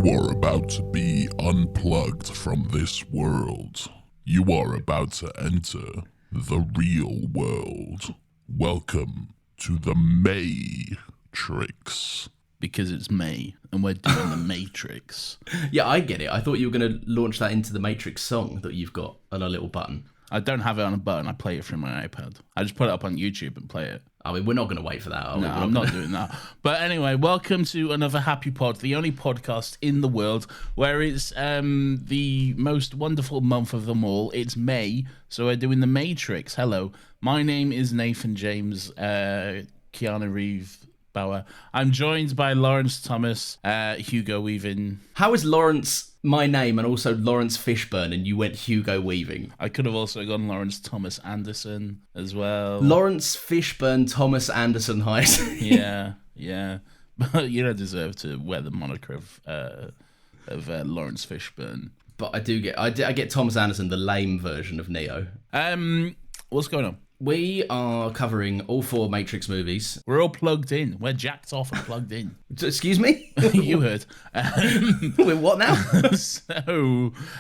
are about to be unplugged from this world. You are about to enter the real world. Welcome to the Matrix. Because it's May, and we're doing the Matrix. Yeah, I get it. I thought you were going to launch that into the Matrix song that you've got on a little button. I don't have it on a button. I play it from my iPad. I just put it up on YouTube and play it. I mean, we're not going to wait for that, are we? No, I'm not doing that. But anyway, welcome to another Happy Pod, the only podcast in the world where it's the most wonderful month of them all. It's May, so we're doing the Matrix. Hello, my name is Nathan James, Keanu Reeves Bauer. I'm joined by Lawrence Thomas, Hugo Weaving. How is Lawrence my name and also Lawrence Fishburne and you went Hugo Weaving? I could have also gone Lawrence Thomas Anderson as well. Lawrence Fishburne Thomas Anderson Height. Yeah. But you don't deserve to wear the moniker of Lawrence Fishburne. But I get Thomas Anderson, the lame version of Neo. What's going on? We are covering all 4 Matrix movies. We're all plugged in. We're jacked off and plugged in. Excuse me? You heard. We're what now?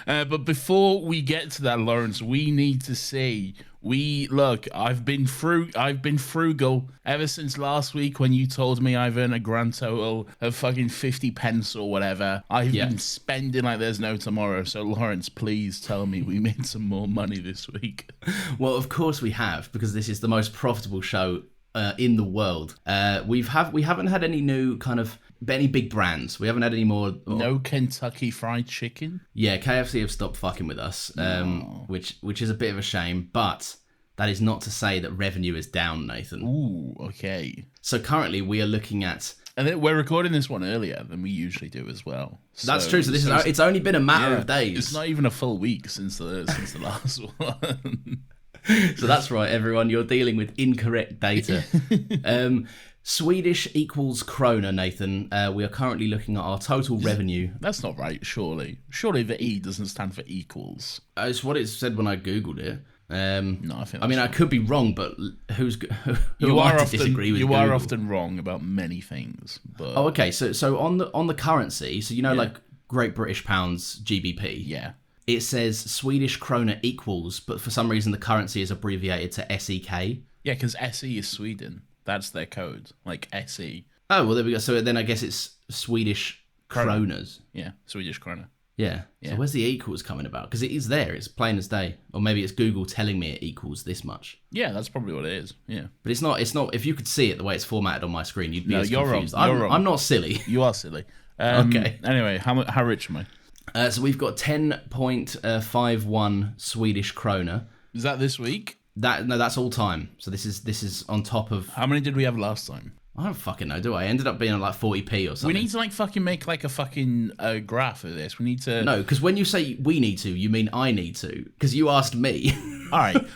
But before we get to that, Lawrence, we need to say, I've been frugal ever since last week when you told me I've earned a grand total of fucking 50 pence or whatever. I've been spending like there's no tomorrow. So Lawrence, please tell me we made some more money this week. Well, of course we have, because this is the most profitable show in the world. We haven't had any new any big brands. We haven't had any more. No Kentucky Fried Chicken. Yeah, KFC have stopped fucking with us, which is a bit of a shame. But that is not to say that revenue is down, Nathan. Ooh, okay. So currently we are looking at. And then we're recording this one earlier than we usually do as well. That's true. So it's only been a matter of days. It's not even a full week since the last one. So that's right, everyone. You're dealing with incorrect data. Swedish equals krona, Nathan. We are currently looking at our total revenue. That's not right, surely. Surely the E doesn't stand for equals. It's what it said when I Googled it. No, I could be wrong, but who you am I are to often, disagree with You Google? are often wrong about many things. But... Oh, okay. So on the currency, so like Great British Pounds, GBP. Yeah. It says Swedish krona equals, but for some reason the currency is abbreviated to SEK. Yeah, because SE is Sweden. That's their code, like SE. Oh, well, there we go. So then I guess it's Swedish kronas. Yeah, Swedish krona. Yeah. So where's the equals coming about? Because it is there. It's plain as day. Or maybe it's Google telling me it equals this much. Yeah, that's probably what it is. Yeah. But it's not. If you could see it the way it's formatted on my screen, you'd be as you're confused. Wrong. You're wrong. I'm not silly. You are silly. Okay. Anyway, how rich am I? So we've got 10.51 Swedish krona. Is that this week? That's all time. So this is on top of. How many did we have last time? I don't fucking know, do I? Ended up being on like 40p or something. We need to fucking make a fucking graph of this. We need to. No, because when you say we need to, you mean I need to. Because you asked me. All right.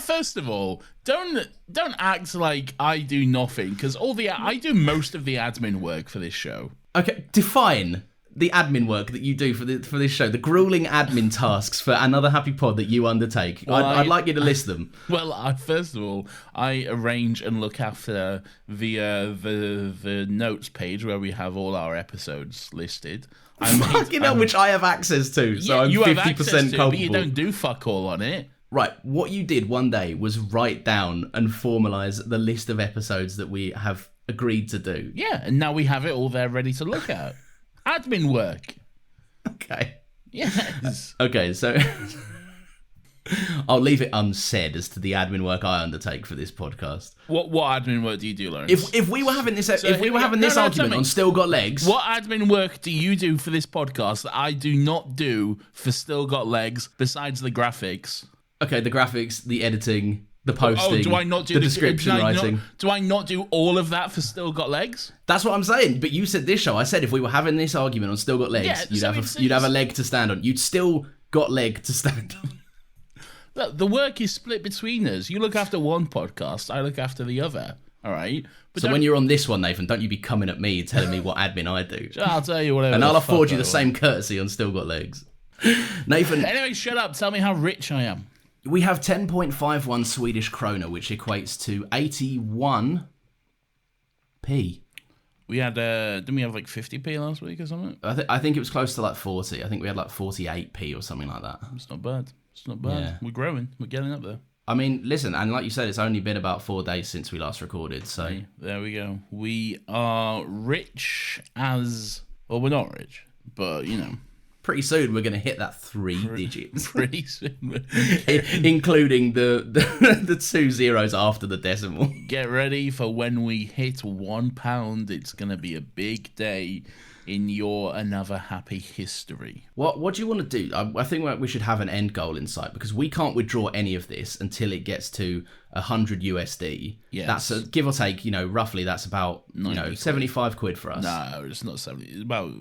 First of all, don't act like I do nothing. Because I do most of the admin work for this show. Okay, define the admin work that you do for this show, the grueling admin tasks for another Happy Pod that you undertake. Well, I'd like you to list them. Well, first of all, I arrange and look after the notes page where we have all our episodes listed. Which I have access to, so I'm 50% culpable. But you don't do fuck all on it. Right, what you did one day was write down and formalise the list of episodes that we have agreed to do. Yeah, and now we have it all there ready to look at. Admin work. Okay. Yes. Okay, so I'll leave it unsaid as to the admin work I undertake for this podcast. What admin work do you do, Lawrence? If we were having this argument on Still Got Legs, what admin work do you do for this podcast that I do not do for Still Got Legs besides the graphics? Okay, the graphics, the editing, the posting, do I not do the description writing. Do I not do all of that for Still Got Legs? That's what I'm saying. But you said this show. I said if we were having this argument on Still Got Legs, you'd have a leg to stand on. You'd still got leg to stand on. Look, the work is split between us. You look after one podcast, I look after the other. All right. But so when you're on this one, Nathan, don't you be coming at me telling me what admin I do. I'll tell you whatever. And I'll afford you the same courtesy on Still Got Legs. Nathan. Anyway, shut up. Tell me how rich I am. We have 10.51 Swedish krona, which equates to 81p. We had didn't we have like 50p last week or something? I think it was close to like 40. I think we had like 48p or something like that. It's not bad. It's not bad. Yeah. We're growing. We're getting up there. I mean, listen, and like you said, it's only been about 4 days since we last recorded, so... There we go. We are rich as... Well, we're not rich, but, you know. Pretty soon we're going to hit that 3 digits. Pretty soon. Including the 2 zeros after the decimal. Get ready for when we hit £1. It's going to be a big day in your Another Happy history. What do you want to do? I think we should have an end goal in sight, because we can't withdraw any of this until it gets to 100 USD. Yes. That's give or take, roughly that's about 75 quid for us. No, it's not 70. It's about,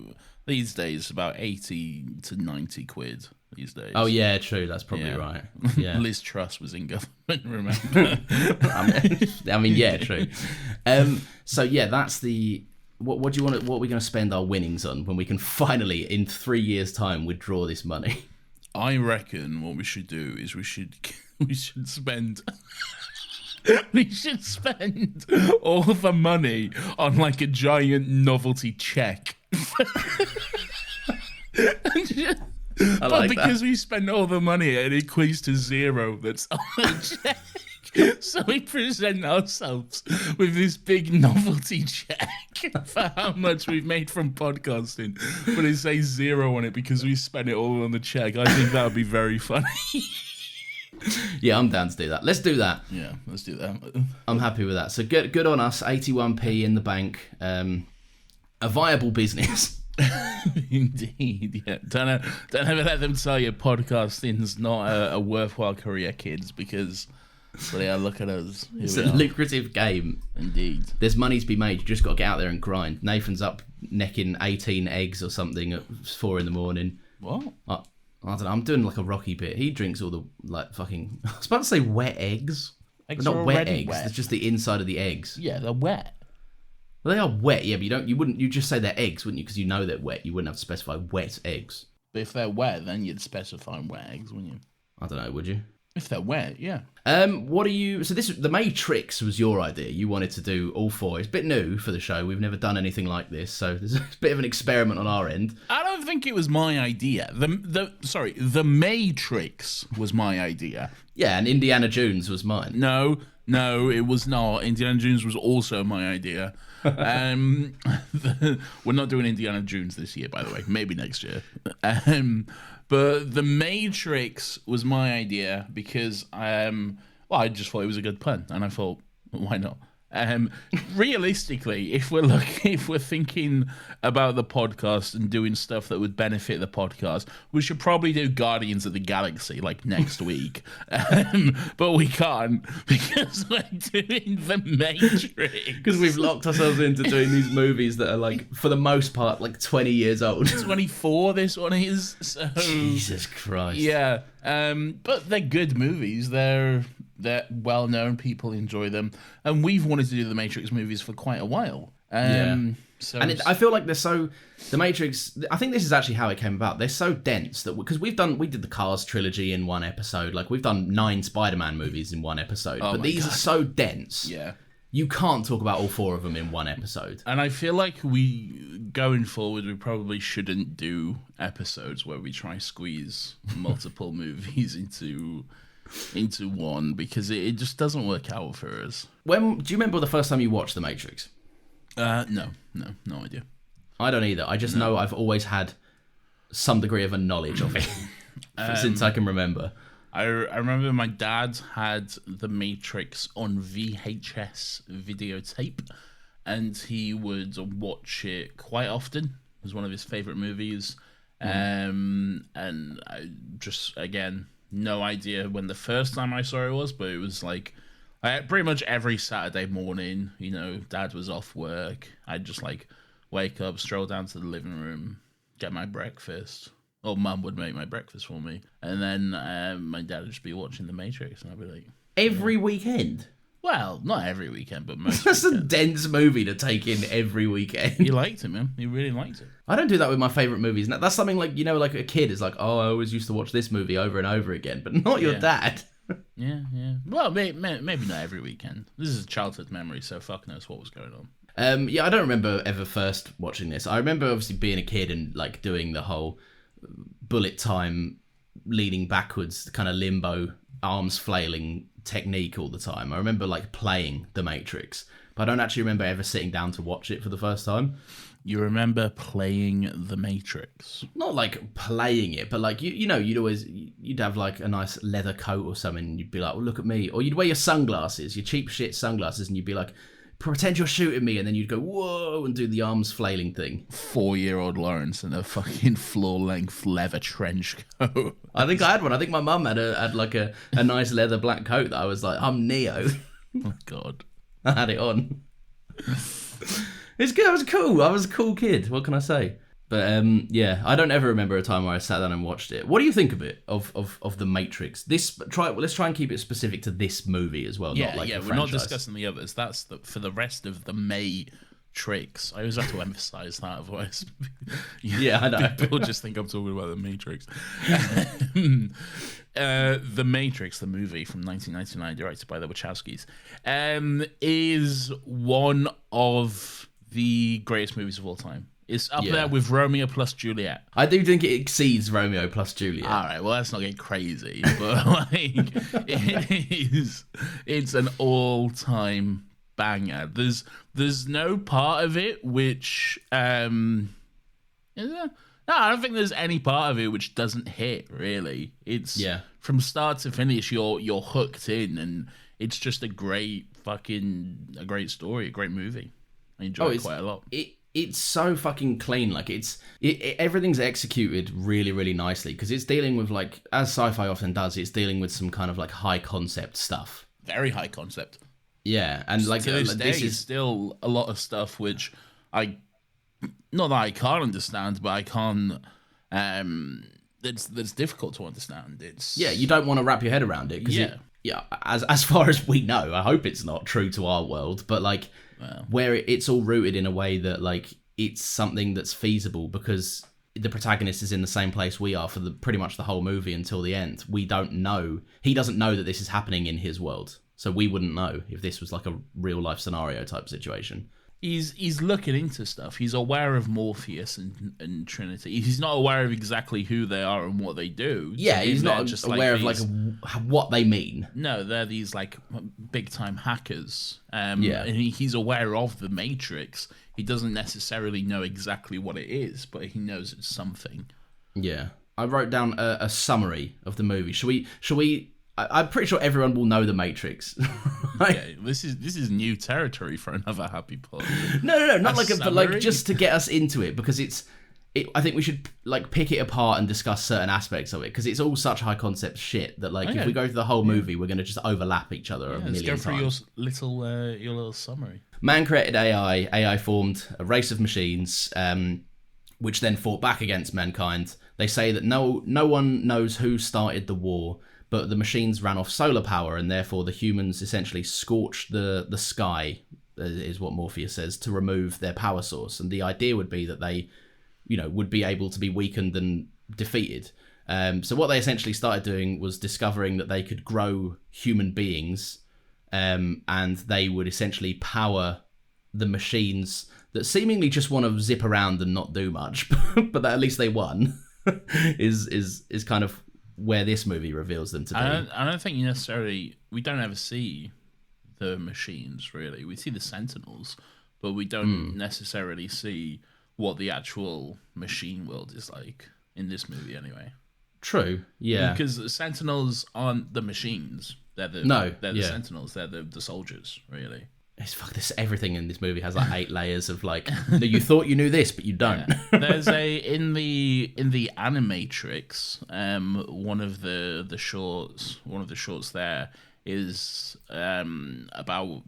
these days, about 80 to 90 quid these days. Oh, yeah, true. That's probably right. Yeah. Liz Truss was in government, remember? I mean, yeah, true. So, yeah, that's the... What do you want? What are we going to spend our winnings on when we can finally, in 3 years' time, withdraw this money? I reckon what we should do is we should spend we should spend all the money on like a giant novelty check. But because we spend all the money, it equates to 0. That's on the check. So we present ourselves with this big novelty check for how much we've made from podcasting, but it says 0 on it because we spent it all on the check. I think that would be very funny. Yeah, I'm down to do that. Let's do that. Yeah, let's do that. I'm happy with that. So good on us. 81p in the bank. A viable business. Indeed, yeah. Don't ever let them tell you podcasting's not a worthwhile career, kids, because... But yeah, look at us. It's a lucrative game. Indeed. There's money to be made. You just got to get out there and grind. Nathan's up necking 18 eggs or something at 4 a.m. What? I don't know. I'm doing like a Rocky bit. He drinks all the like fucking... I was about to say wet eggs. Eggs But not are wet already eggs. wet. It's just the inside of the eggs. Yeah, they're wet. Well, they are wet, yeah, but you'd just say they're eggs, wouldn't you? Because you know they're wet. You wouldn't have to specify wet eggs. But if they're wet, then you'd specify wet eggs, wouldn't you? I don't know, would you? If they're wet, yeah. What are you... So the Matrix was your idea. You wanted to do all 4. It's a bit new for the show. We've never done anything like this, so there's a bit of an experiment on our end. I don't think it was my idea. The Matrix was my idea. Yeah, and Indiana Jones was mine. No, it was not. Indiana Jones was also my idea. We're not doing Indiana Jones this year, by the way. Maybe next year. But The Matrix was my idea because, I just thought it was a good pun, and I thought, why not? Realistically, if we're thinking about the podcast and doing stuff that would benefit the podcast, we should probably do Guardians of the Galaxy like next week. But we can't because we're doing The Matrix. Because we've locked ourselves into doing these movies that are like, for the most part, like 20 years old. 24 this one is. So Jesus Christ. yeah. But they're good movies. They're well-known. People enjoy them. And we've wanted to do the Matrix movies for quite a while. So And I feel like they're so... The Matrix... I think this is actually how it came about. They're so dense that... Because we did the Cars trilogy in one episode. Like, we've done 9 Spider-Man movies in one episode. But these are so dense. yeah. You can't talk about all 4 of them in one episode. And I feel like going forward, we probably shouldn't do episodes where we try squeeze multiple movies into one, because it just doesn't work out for us. Do you remember the first time you watched The Matrix? No idea. I don't either. I just know I've always had some degree of a knowledge of it since I can remember. I remember my dad had The Matrix on VHS videotape, and he would watch it quite often. It was one of his favorite movies. And I just, again, no idea when the first time I saw it was, but it was like pretty much every Saturday morning, Dad was off work. I'd just like wake up, stroll down to the living room, get my breakfast. Or Mum would make my breakfast for me. And then my dad would just be watching The Matrix, and I'd be like... Every weekend? Well, not every weekend, but most That's weekends. a dense movie to take in every weekend. He liked it, man. He really liked it. I don't do that with my favourite movies. That's something like, like a kid is like, oh, I always used to watch this movie over and over again, but not your dad. Yeah. Well, maybe not every weekend. This is a childhood memory, so fuck knows what was going on. Yeah, I don't remember ever first watching this. I remember obviously being a kid and like doing the whole bullet time leaning backwards kind of limbo arms flailing technique all the time. I remember like playing The Matrix, but I don't actually remember ever sitting down to watch it for the first time. You remember playing The Matrix? Not like playing it, but like you know, you'd have like a nice leather coat or something, and you'd be like, "Well, look at me," or you'd wear your sunglasses, your cheap shit sunglasses, and you'd be like, "Pretend you're shooting me," and then you'd go, "Whoa," and do the arms flailing thing. 4-year-old Lawrence in a fucking floor-length leather trench coat. I think I had one. I think my mum had like a nice leather black coat that I was like, "I'm Neo." Oh God, I had it on. It's good. I was cool. I was a cool kid. What can I say? But yeah, I don't ever remember a time where I sat down and watched it. What do you think of it? Of The Matrix? Let's try and keep it specific to this movie as well. Yeah, not like yeah. the We're not franchise. discussing the others. That's for the rest of the Matrix. I always have to emphasize that, otherwise, Yeah, I know. people just think I'm talking about the Matrix. The Matrix, the movie from 1999, directed by the Wachowskis, is one of the greatest movies of all time. It's up there with Romeo plus Juliet. I do think it exceeds Romeo plus Juliet. All right, well, let's not get crazy, but like, it's an all-time banger. There's no part of it which, is there? No, I don't think there's any part of it which doesn't hit. Really, it's from start to finish, you're hooked in, and it's just a great story, a great movie. I enjoy it quite a lot. It's so fucking clean. Like everything's executed really, really nicely because it's dealing with like, as sci-fi often does, it's dealing with some kind of like high concept stuff. Very high concept. Yeah, and like to this day, is still a lot of stuff which not that I can't understand, but I can't. That's difficult to understand. You don't want to wrap your head around it. As far as we know, I hope it's not true to our world, but like. Where it's all rooted in a way that like it's something that's feasible because the protagonist is in the same place we are for pretty much the whole movie until the end. We don't know. He doesn't know that this is happening in his world. So we wouldn't know if this was like a real life scenario type situation. He's looking into stuff. He's aware of Morpheus and Trinity. He's not aware of exactly who they are and what they do. Yeah, he's not just aware of like what they mean. No, they're these like big time hackers. And he's aware of the Matrix. He doesn't necessarily know exactly what it is, but he knows it's something. Yeah, I wrote down a summary of the movie. Shall we? I'm pretty sure everyone will know The Matrix. Okay, this is new territory for another happy pod. No, not like but like just to get us into it because I think we should like pick it apart and discuss certain aspects of it because it's all such high concept shit that like if we go through the whole movie, we're going to just overlap each other a million times. Let's go through your little summary. Man created AI. AI formed a race of machines, which then fought back against mankind. They say that no one knows who started the war. But the machines ran off solar power, and therefore the humans essentially scorched the sky, is what Morpheus says, to remove their power source. And the idea would be that they, would be able to be weakened and defeated. So what they essentially started doing was discovering that they could grow human beings, and they would essentially power the machines that seemingly just want to zip around and not do much, but that at least they won. is kind of where this movie reveals them to be. I don't think we don't ever see the machines, really. We see the Sentinels, but we don't necessarily see what the actual machine world is like in this movie anyway. True, yeah. Because the Sentinels aren't the machines. They're the Sentinels. They're the soldiers, really. This everything in this movie has like 8 layers of like you thought you knew this but you don't. Yeah. There's in the Animatrix, one of the shorts there is about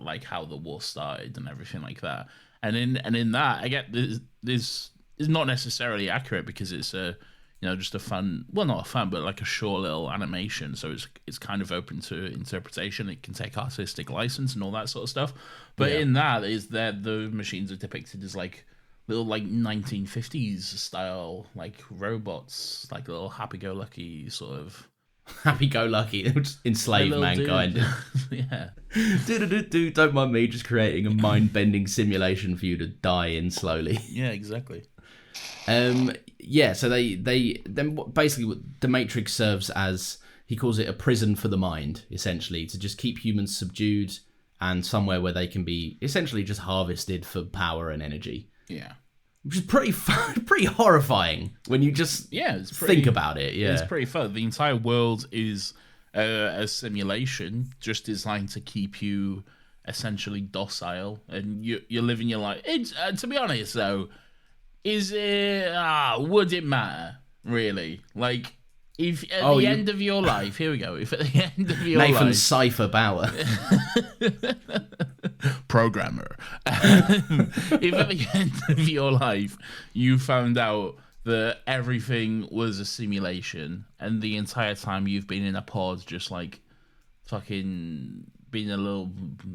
like how the war started and everything like that. And in that I get this is not necessarily accurate because it's just a fun, well, not a fun, but like a short little animation. So it's kind of open to interpretation. It can take artistic license and all that sort of stuff. But in that is that the machines are depicted as like little like 1950s style like robots, like little happy-go-lucky sort of happy-go-lucky, they'll just enslave Little mankind. dude. Yeah. Don't mind me just creating a mind-bending simulation for you to die in slowly. Yeah, exactly. Yeah, so then basically the Matrix serves as, he calls it a prison for the mind, essentially, to just keep humans subdued and somewhere where they can be essentially just harvested for power and energy. Yeah. Which is pretty horrifying when you just think about it. Yeah, it's pretty fun. The entire world is a simulation, just designed to keep you essentially docile, and you're living your life. It's to be honest, though, would it matter really? Like, if at the end of your life, here we go. If at the end of your Nathan life, Cypher Bauer. programmer. If at the end of your life you found out that everything was a simulation and the entire time you've been in a pod just like fucking being a little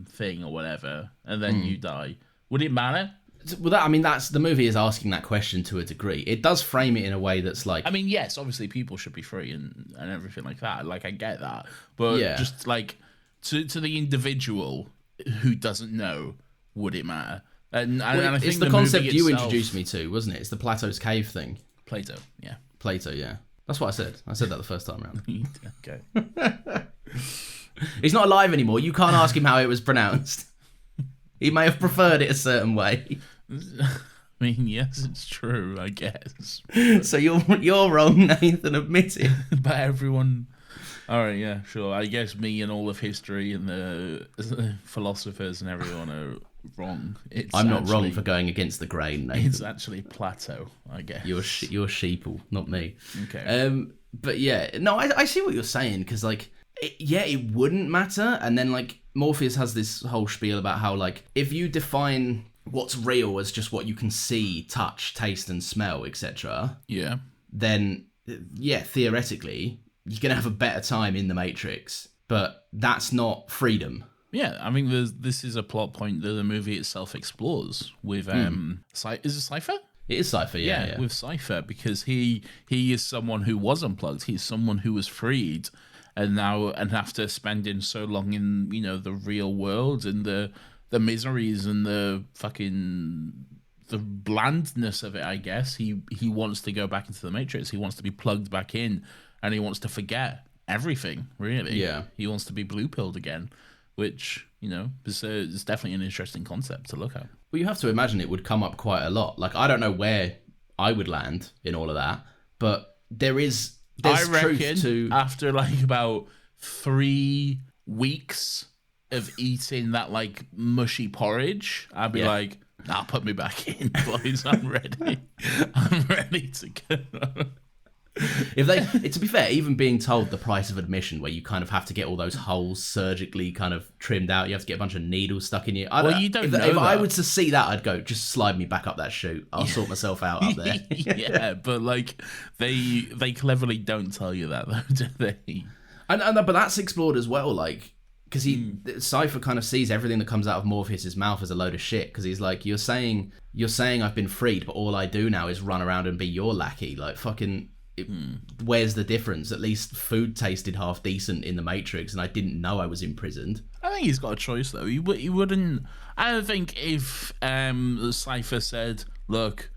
thing or whatever, and then you die, would it matter? Well, that's the movie is asking that question to a degree. It does frame it in a way that's like, I mean, yes, obviously people should be free and everything like that. Like, I get that, but just like to the individual who doesn't know, would it matter? And I think it's the concept you introduced me to, wasn't it? It's the Plato's cave thing. Plato, yeah. Plato, yeah. That's what I said. I said that the first time around. Okay. He's not alive anymore. You can't ask him how it was pronounced. He may have preferred it a certain way. I mean, yes, it's true, I guess. So you're wrong, Nathan. Admit it. But everyone... All right, yeah, sure. I guess me and all of history and the philosophers and everyone are wrong. I'm not wrong for going against the grain, Nathan. It's actually Plato, I guess. You're sheeple, not me. Okay. But yeah, no, I see what you're saying, because like, it wouldn't matter. And then like Morpheus has this whole spiel about how like, if you define what's real as just what you can see, touch, taste, and smell, etc. Yeah. Then theoretically, you're going to have a better time in the Matrix, but that's not freedom. Yeah, I mean, this is a plot point that the movie itself explores with, is it Cypher? It is Cypher, yeah. With Cypher, because he is someone who was unplugged. He's someone who was freed, and after spending so long in, the real world and the miseries and the blandness of it, I guess, he wants to go back into the Matrix. He wants to be plugged back in. And he wants to forget everything, really. Yeah. He wants to be blue-pilled again, which, is definitely an interesting concept to look at. Well, you have to imagine it would come up quite a lot. Like, I don't know where I would land in all of that, but there's I reckon truth to... after, like, about 3 weeks of eating that, like, mushy porridge, I'd be like, nah, put me back in, boys. I'm ready. I'm ready to go. To be fair, even being told the price of admission, where you kind of have to get all those holes surgically kind of trimmed out, you have to get a bunch of needles stuck in you. If I were to see that, I'd go, just slide me back up that chute. I'll sort myself out up there. Yeah, but like they cleverly don't tell you that though, do they? But that's explored as well, like, because Cypher kind of sees everything that comes out of Morpheus's mouth as a load of shit, because he's like, you're saying I've been freed, but all I do now is run around and be your lackey, like fucking. Where's the difference? At least food tasted half decent in the Matrix, and I didn't know I was imprisoned. I think he's got a choice though. He wouldn't. I don't think if Cypher said, "Look,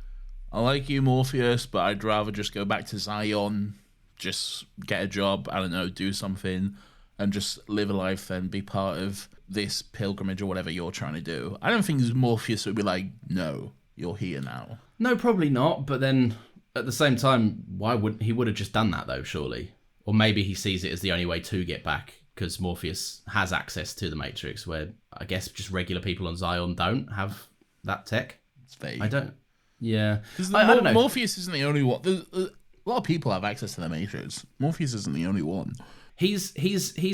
I like you, Morpheus, but I'd rather just go back to Zion, just get a job. I don't know, do something, and just live a life and be part of this pilgrimage or whatever you're trying to do." I don't think Morpheus would be like, "No, you're here now." No, probably not. But then. At the same time, why would he would have just done that though? Surely, or maybe he sees it as the only way to get back because Morpheus has access to the Matrix, where I guess just regular people on Zion don't have that tech. It's vague. I don't. Yeah, I don't know. Morpheus isn't the only one. A lot of people have access to the Matrix. Morpheus isn't the only one. He's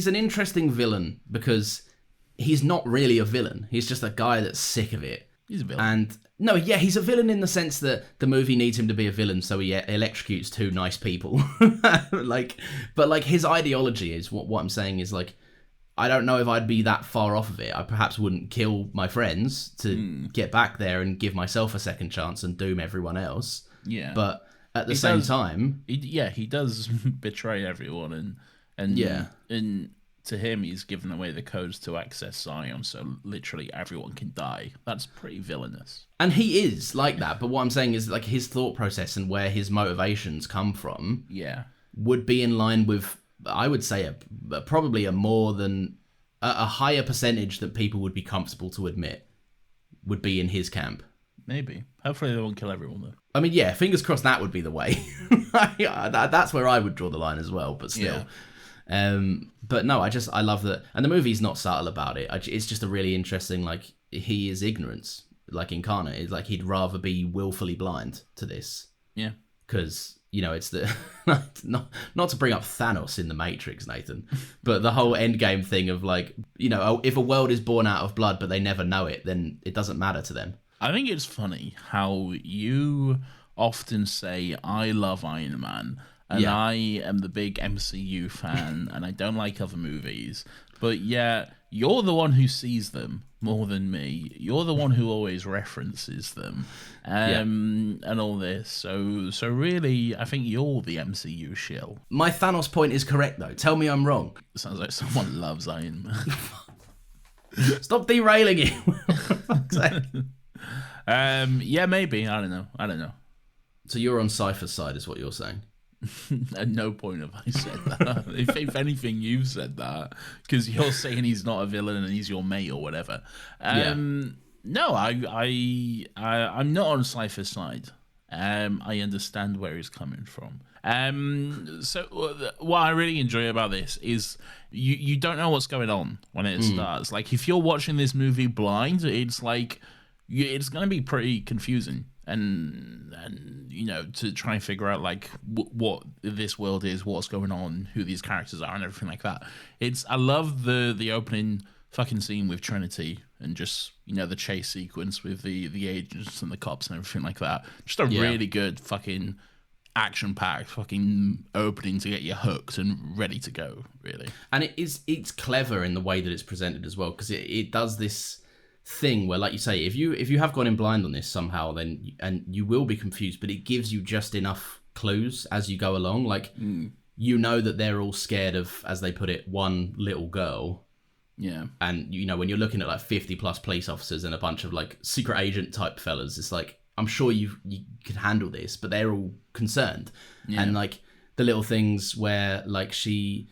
an interesting villain because he's not really a villain. He's just a guy that's sick of it. He's a villain. And no, yeah, he's a villain in the sense that the movie needs him to be a villain, so he electrocutes 2 nice people. But his ideology is what I'm saying is like, I don't know if I'd be that far off of it. I perhaps wouldn't kill my friends to get back there and give myself a second chance and doom everyone else. Yeah. But at the same time, he does betray everyone And Yeah. and to him, he's given away the codes to access Zion, so literally everyone can die. That's pretty villainous. And he is like that, but what I'm saying is like his thought process and where his motivations come from Yeah. would be in line with, I would say, probably a higher percentage that people would be comfortable to admit would be in his camp. Maybe. Hopefully they won't kill everyone, though. I mean, yeah, fingers crossed that would be the way. That's where I would draw the line as well, but still. But no, I love that. And the movie's not subtle about it. It's just a really interesting, like, he is ignorance, like, incarnate. It's like he'd rather be willfully blind to this. Yeah. Because, you know, it's the... not to bring up Thanos in The Matrix, Nathan, but the whole Endgame thing of, like, you know, if a world is born out of blood but they never know it, then it doesn't matter to them. I think it's funny how you often say, I love Iron Man, and Yeah. I am the big MCU fan, and I don't like other movies. But yeah, you're the one who sees them more than me. You're the one who always references them, and all this. So really, I think you're the MCU shill. My Thanos point is correct, though. Tell me I'm wrong. Sounds like someone loves Iron Man. Stop derailing it. For fuck's sake. Yeah, maybe. I don't know. So you're on Cypher's side, is what you're saying? At no point have I said that. if anything, you've said that because you're saying he's not a villain and he's your mate or whatever. No, I'm not on Cypher's side. I understand where he's coming from. So what I really enjoy about this is you don't know what's going on when it starts. Like if you're watching this movie blind, it's like it's going to be pretty confusing. And you know, to try and figure out like what this world is, what's going on, who these characters are, and everything like that. I love the opening fucking scene with Trinity and just, you know, the chase sequence with the agents and the cops and everything like that. Just a really good fucking action-packed fucking opening to get you hooked and ready to go, really. And it's clever in the way that it's presented as well, because it does this thing where, like you say, if you have gone in blind on this somehow, then and you will be confused, but it gives you just enough clues as you go along. Like you know that they're all scared of, as they put it, one little girl. Yeah. And you know, when you're looking at like 50 plus police officers and a bunch of like secret agent type fellas, it's like, I'm sure you could handle this, but they're all concerned. And like the little things where like she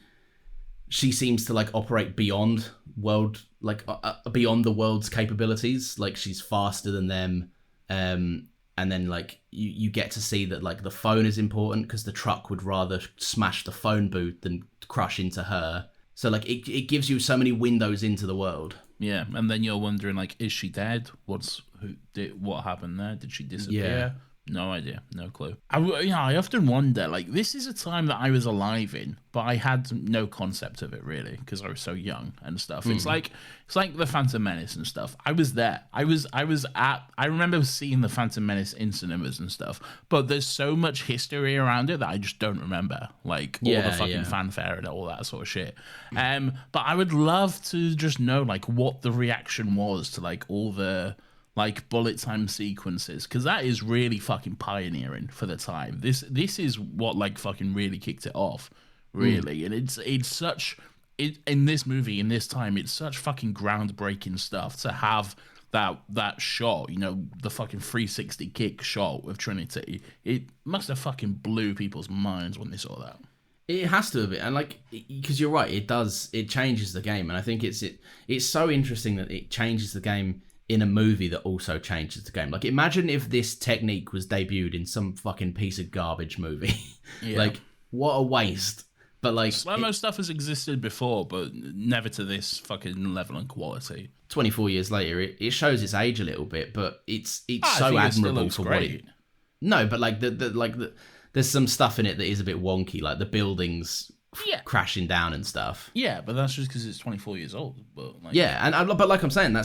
seems to like operate beyond beyond the world's capabilities. Like she's faster than them. And then like you get to see that like the phone is important because the truck would rather smash the phone booth than crush into her. So like it gives you so many windows into the world. Yeah, and then you're wondering like, is she dead? What happened there? Did she disappear? Yeah. No idea, no clue. I often wonder, like, this is a time that I was alive in, but I had no concept of it really because I was so young and stuff. It's like the Phantom Menace and stuff. I was there. I remember seeing the Phantom Menace in cinemas and stuff, but there's so much history around it that I just don't remember, like all the fucking fanfare and all that sort of shit. But I would love to just know like what the reaction was to like all the like bullet time sequences, because that is really fucking pioneering for the time. This is what like fucking really kicked it off, really. And it's such in this movie in this time, it's such fucking groundbreaking stuff to have that shot, you know, the fucking 360 kick shot with Trinity. It must have fucking blew people's minds when they saw that. It has to have been, and like, because you're right, it changes the game, and I think it's so interesting that it changes the game in a movie that also changes the game. Like, imagine if this technique was debuted in some fucking piece of garbage movie. Like, what a waste. But like, slow-mo stuff has existed before, but never to this fucking level and quality. 24 years later, it shows its age a little bit, but it's so admirable for what it. No, but like there's some stuff in it that is a bit wonky, like the buildings crashing down and stuff. Yeah, but that's just because it's 24 years old. But like, but like I'm saying,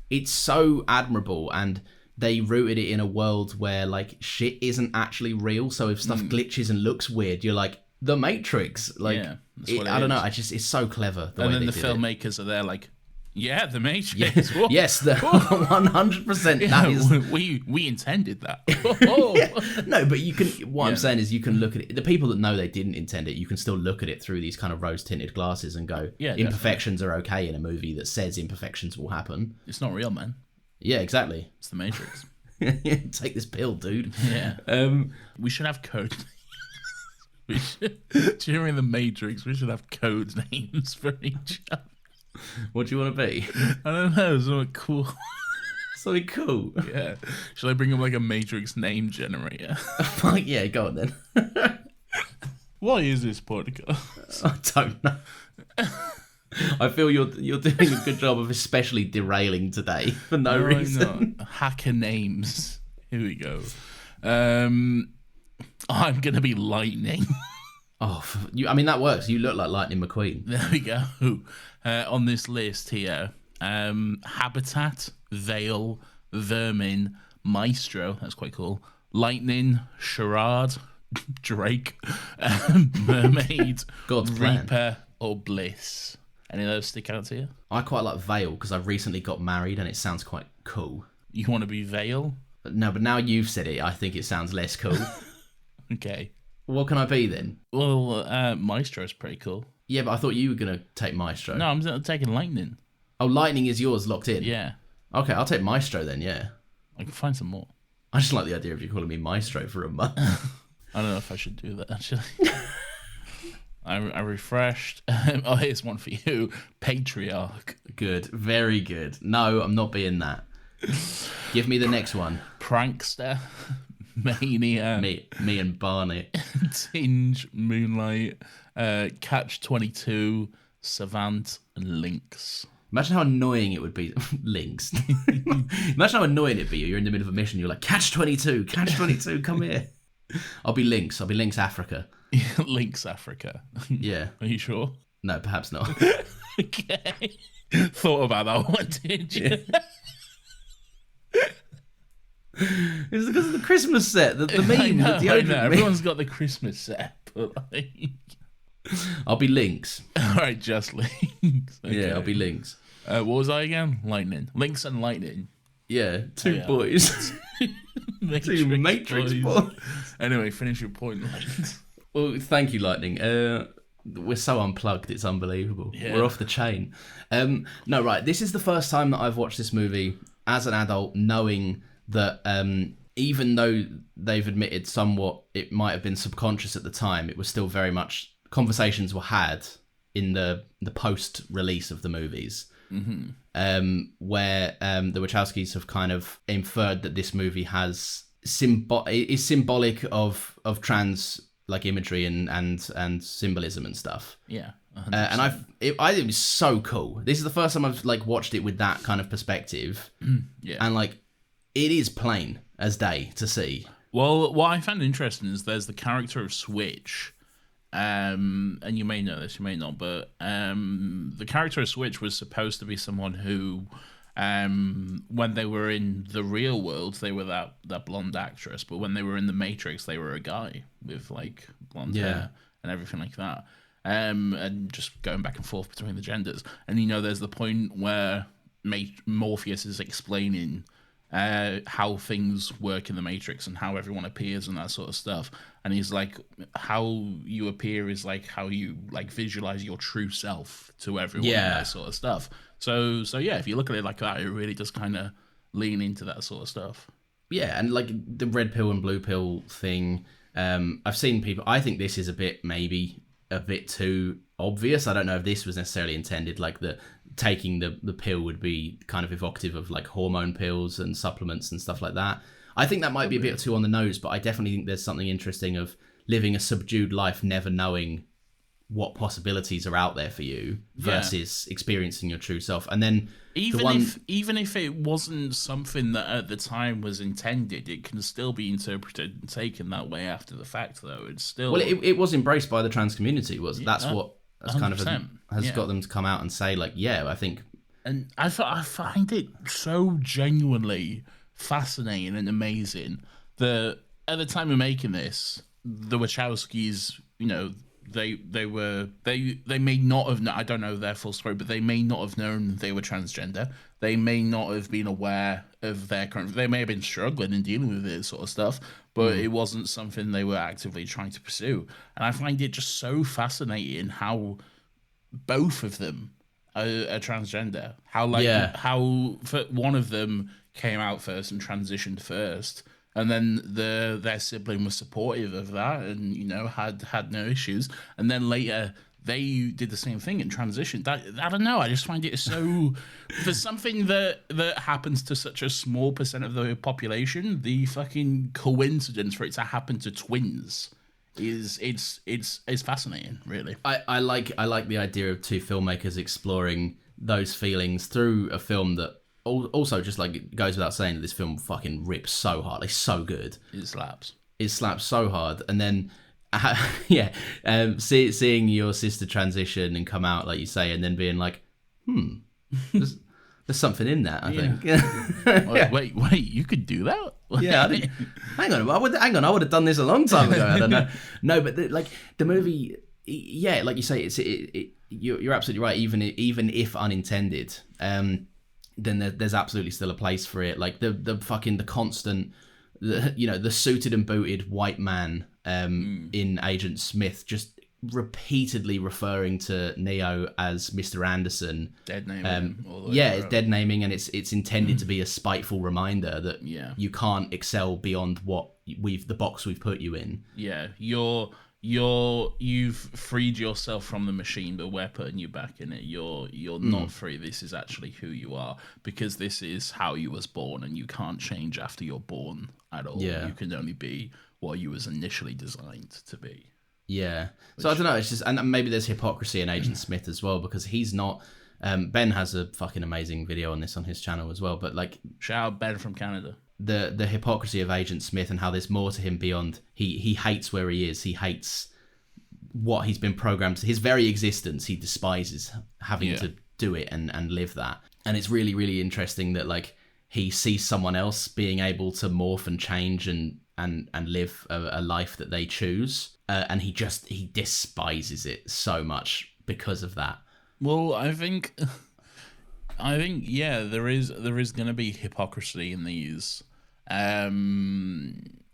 it's so admirable, and they rooted it in a world where like shit isn't actually real. So if stuff glitches and looks weird, you're like, The Matrix. Like, I don't know. It's so clever. And then the filmmakers are there like, Yeah, the Matrix. Whoa. Yes, the 100%. Yeah, That is. we intended that. Oh. No, but you can. What I'm saying is, you can look at it. The people that know they didn't intend it, you can still look at it through these kind of rose-tinted glasses and go, Yeah, imperfections are okay in a movie that says imperfections will happen. It's not real, man. Yeah, exactly. It's the Matrix. Take this pill, dude. Yeah. We should have code. During the Matrix, we should have code names for each other. What do you want to be? I don't know, something cool. Something cool. Yeah. Should I bring up like a Matrix name generator? Yeah, go on then. What is this podcast? I don't know. I feel you're doing a good job of especially derailing today for no reason. Hacker names. Here we go. I'm gonna be Lightning. Oh, I mean that works. You look like Lightning McQueen. There we go. On this list here, Habitat, Veil, Vermin, Maestro. That's quite cool. Lightning, Charade, Drake, Mermaid, God's plan. Reaper, or Bliss. Any of those stick out to you? I quite like Veil because I recently got married and it sounds quite cool. You want to be Veil? No, but now you've said it, I think it sounds less cool. Okay. What can I be then? Well, Maestro's pretty cool. Yeah, but I thought you were going to take Maestro. No, I'm taking Lightning. Oh, Lightning is yours locked in? Yeah. Okay, I'll take Maestro then, yeah. I can find some more. I just like the idea of you calling me Maestro for a month. I don't know if I should do that, actually. I refreshed. Oh, here's one for you. Patriarch. Good. Very good. No, I'm not being that. Give me the next one. Prankster. Mania. Me and Barney. Tinge. Moonlight. Catch-22. Savant. And Lynx. Imagine how annoying it would be. Lynx. Imagine how annoying it'd be. You're in the middle of a mission. You're like, Catch-22. Catch-22, come here. I'll be Lynx. I'll be Lynx Africa. Lynx Africa. Yeah. Are you sure? No, perhaps not. Okay. Thought about that one, did you? Yeah. It's because of the Christmas set, the meme, I know, the I deodorant know. meme. Everyone's got the Christmas set, but like... I'll be Lynx. All right, just Lynx. Okay. Yeah, I'll be Lynx. What was I again? Lightning. Lynx and Lightning. Yeah, two yeah. boys. Two Matrix boys. Anyway, finish your point, Lynx. Well, thank you, Lightning. We're so unplugged, it's unbelievable. Yeah. We're off the chain. No, right, this is the first time that I've watched this movie as an adult, knowing that even though they've admitted somewhat it might have been subconscious at the time, it was still very much conversations were had in the post-release of the movies. Mm-hmm. Where the Wachowskis have kind of inferred that this movie is symbolic of trans like imagery and symbolism and stuff. Yeah, and I think it was so cool. This is the first time I've like watched it with that kind of perspective. yeah. And like it is plain as day to see. Well, what I found interesting is there's the character of Switch. And you may know this, you may not, but the character of Switch was supposed to be someone who, when they were in the real world, they were that blonde actress, but when they were in the Matrix, they were a guy with like blonde hair and everything like that, and just going back and forth between the genders. And there's the point where Morpheus is explaining how things work in the Matrix and how everyone appears and that sort of stuff, and he's like, how you appear is like how you like visualize your true self to everyone, and that sort of stuff. So yeah, if you look at it like that, it really does kind of lean into that sort of stuff. Yeah, and like the red pill and blue pill thing, I've seen people, I think this is maybe a bit too obvious. I don't know if this was necessarily intended, like taking the pill would be kind of evocative of like hormone pills and supplements and stuff like that. I think that might be a bit too on the nose, but I definitely think there's something interesting of living a subdued life, never knowing what possibilities are out there for you versus experiencing your true self. And then even if it wasn't something that at the time was intended, it can still be interpreted and taken that way after the fact, though. It's still... Well, it was embraced by the trans community. That's kind of has got them to come out and say, like, I think... And I find it so genuinely fascinating and amazing that at the time of making this, the Wachowskis, they may not have. I don't know their full story, but they may not have known they were transgender. They may not have been aware of their current. They may have been struggling and dealing with this sort of stuff, but it wasn't something they were actively trying to pursue. And I find it just so fascinating how both of them are transgender. How how one of them came out first and transitioned first, and then their sibling was supportive of that, and had no issues, and then later they did the same thing and transitioned. I don't know. I just find it so for something that happens to such a small percent of the population, the fucking coincidence for it to happen to twins is fascinating, really. I like the idea of two filmmakers exploring those feelings through a film that also, just like it goes without saying, that this film fucking rips so hard. It's so good. It slaps. It slaps so hard. And then, seeing your sister transition and come out, like you say, and then being like, there's something in that, I think. Wait, you could do that? Yeah, I didn't, hang on, I would have done this a long time ago. I don't know. No, but the movie, yeah, like you say, you're absolutely right. Even if unintended, then there's absolutely still a place for it. Like the constant, the suited and booted white man in Agent Smith just repeatedly referring to Neo as Mr. Anderson. Dead naming. It's dead naming, and it's intended to be a spiteful reminder that you can't excel beyond what the box we've put you in. Yeah, you've freed yourself from the machine, but we're putting you back in it. You're not free. This is actually who you are, because this is how you was born, and you can't change after you're born at all. You can only be what you was initially designed to be. Yeah. So I don't know. It's just, and maybe there's hypocrisy in Agent Smith as well, because he's not. Ben has a fucking amazing video on this on his channel as well. But like, shout out Ben from Canada. The hypocrisy of Agent Smith and how there's more to him beyond. He hates where he is. He hates what he's been programmed to. His very existence, he despises having to do it and live that. And it's really, really interesting that like he sees someone else being able to morph and change and live a life that they choose, and he despises it so much because of that. Well, I think yeah, there is going to be hypocrisy in these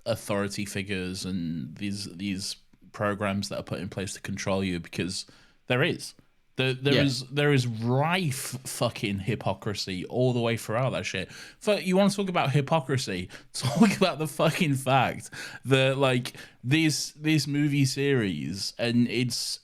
authority figures and these programs that are put in place to control you, because there is rife fucking hypocrisy all the way throughout that shit. But you want to talk about hypocrisy? Talk about the fucking fact that like this movie series, and it's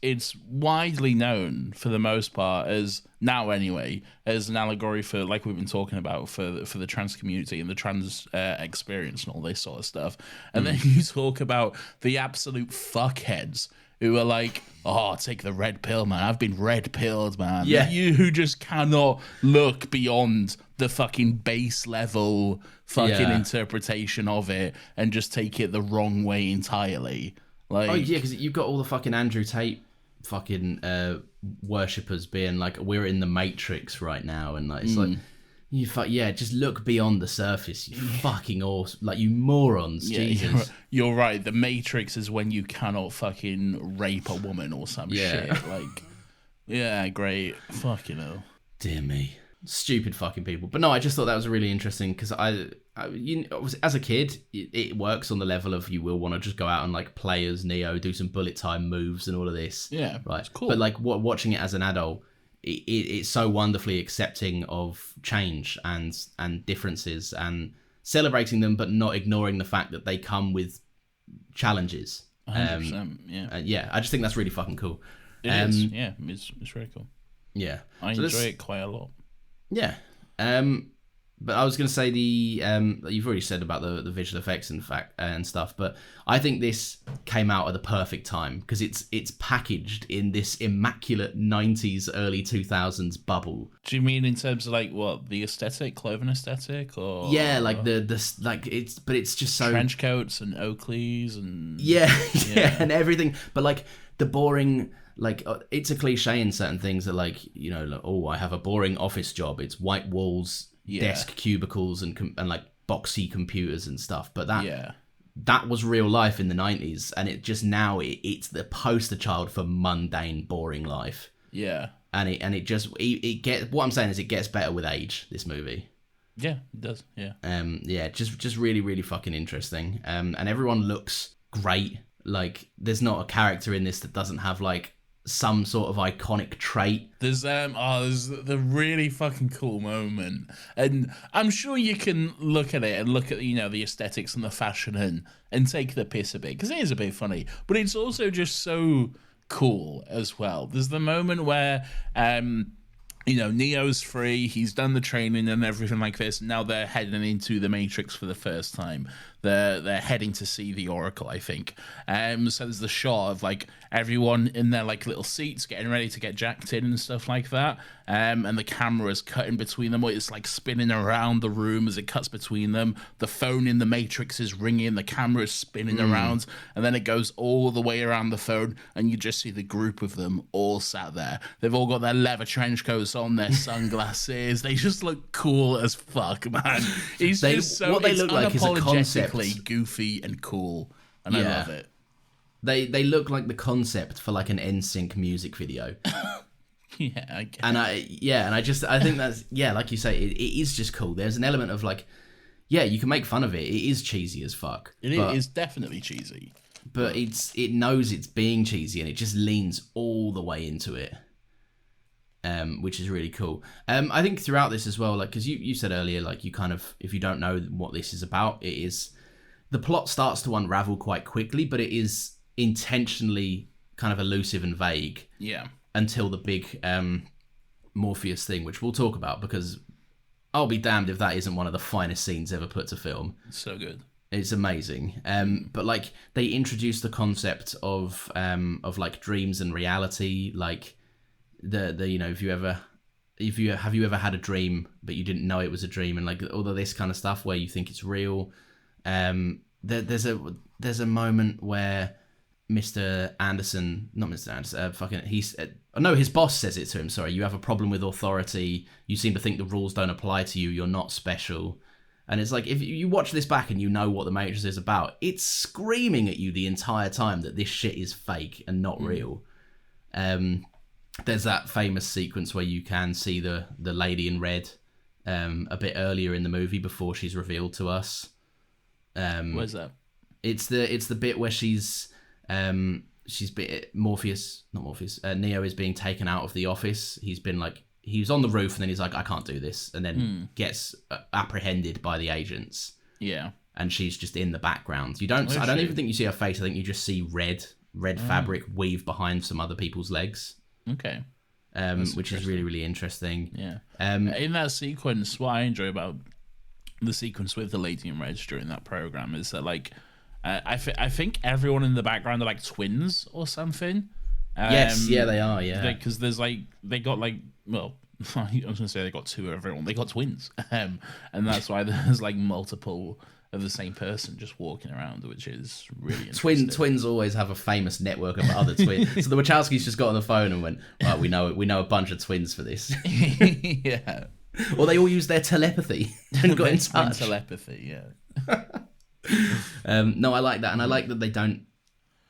widely known for the most part as an allegory for, like we've been talking about, for the trans community and the trans experience and all this sort of stuff. And then you talk about the absolute fuckheads who are like, oh, take the red pill, man. I've been red pilled, man. Yeah. You who just cannot look beyond the fucking base level fucking interpretation of it and just take it the wrong way entirely. Like, oh yeah, because you've got all the fucking Andrew Tate fucking worshippers being like, we're in the Matrix right now, and like it's like, just look beyond the surface, you fucking awesome, like, you morons. Jesus, you're right. The Matrix is when you cannot fucking rape a woman or some shit. Like, yeah, great. Fucking hell. Dear me, stupid fucking people. But no, I just thought that was really interesting because as a kid, it works on the level of you will want to just go out and like play as Neo, do some bullet time moves and all of this. Yeah, right. It's cool. But like watching it as an adult, it's so wonderfully accepting of change and differences and celebrating them, but not ignoring the fact that they come with challenges. 100%, yeah. I just think that's really fucking cool. It is. Yeah, it's very cool. Yeah, I enjoy it quite a lot. Yeah. But I was going to say you've already said about the visual effects and stuff, but I think this came out at the perfect time because it's packaged in this immaculate 90s, early 2000s bubble. Do you mean in terms of like what, the aesthetic, clothing aesthetic, or yeah, like it's just so trench coats and Oakleys and yeah, and everything, but like the boring. Like, it's a cliche in certain things that, like, you know, like, oh, I have a boring office job. It's white walls, desk cubicles, and like boxy computers and stuff. But that was real life in the 90s, and it's the poster child for mundane, boring life. Yeah. And it gets, what I'm saying is it gets better with age, this movie. Yeah, it does. Yeah. Just really, really fucking interesting. And everyone looks great. Like, there's not a character in this that doesn't have like some sort of iconic trait. There's the really fucking cool moment, and I'm sure you can look at it and look at, you know, the aesthetics and the fashion and take the piss a bit, because it is a bit funny, but it's also just so cool as well. There's the moment where you know, Neo's free, he's done the training and everything like this, and now they're heading into the Matrix for the first time. They're heading to see the Oracle, I think. So there's the shot of like everyone in their like little seats getting ready to get jacked in and stuff like that. And the camera's cutting between them, or it's like spinning around the room as it cuts between them. The phone in the Matrix is ringing, the camera is spinning around, and then it goes all the way around the phone, and you just see the group of them all sat there. They've all got their leather trench coats on, their sunglasses. They just look cool as fuck, man. It's just so, what they look like is a concept. Goofy and cool, and I love it. They look like the concept for like an NSYNC music video. Yeah, I guess. And I think that's, yeah, like you say, it is just cool. There's an element of like, yeah, you can make fun of it. It is cheesy as fuck. It is definitely cheesy, but it knows it's being cheesy, and it just leans all the way into it. Which is really cool. I think throughout this as well, like, because you said earlier, like, you kind of, if you don't know what this is about, the plot starts to unravel quite quickly, but it is intentionally kind of elusive and vague. Yeah. Until the big Morpheus thing, which we'll talk about, because I'll be damned if that isn't one of the finest scenes ever put to film. It's so good. It's amazing. But like, they introduced the concept of like dreams and reality, like the you know, have you ever had a dream but you didn't know it was a dream, and like all of this kind of stuff where you think it's real. There's a moment where Mr. Anderson, not Mr. Anderson, his boss says it to him. Sorry, you have a problem with authority. You seem to think the rules don't apply to you. You're not special. And it's like, if you watch this back and you know what the Matrix is about, it's screaming at you the entire time that this shit is fake and not real. There's that famous sequence where you can see the lady in red a bit earlier in the movie before she's revealed to us. Where's that? It's the bit where Neo is being taken out of the office. He was on the roof, and then he's like, I can't do this, and then gets apprehended by the agents. Yeah. And she's just in the background. I don't even think you see her face. I think you just see red fabric weave behind some other people's legs. Okay. Which is really, really interesting. Yeah. In that sequence, what I enjoy about the sequence with the lady in red during that program is that, like, I think everyone in the background are like twins or something. Yes, yeah, they are, yeah. Because there's like, they got like, well, I was gonna say they got two of everyone. They got twins, and that's why there's like multiple of the same person just walking around, which is really interesting. Twins always have a famous network of other twins. So the Wachowskis just got on the phone and went, "Right, we know a bunch of twins for this." Yeah. Or they all use their telepathy and got in touch. Telepathy, yeah. No, I like that, and I like that they don't.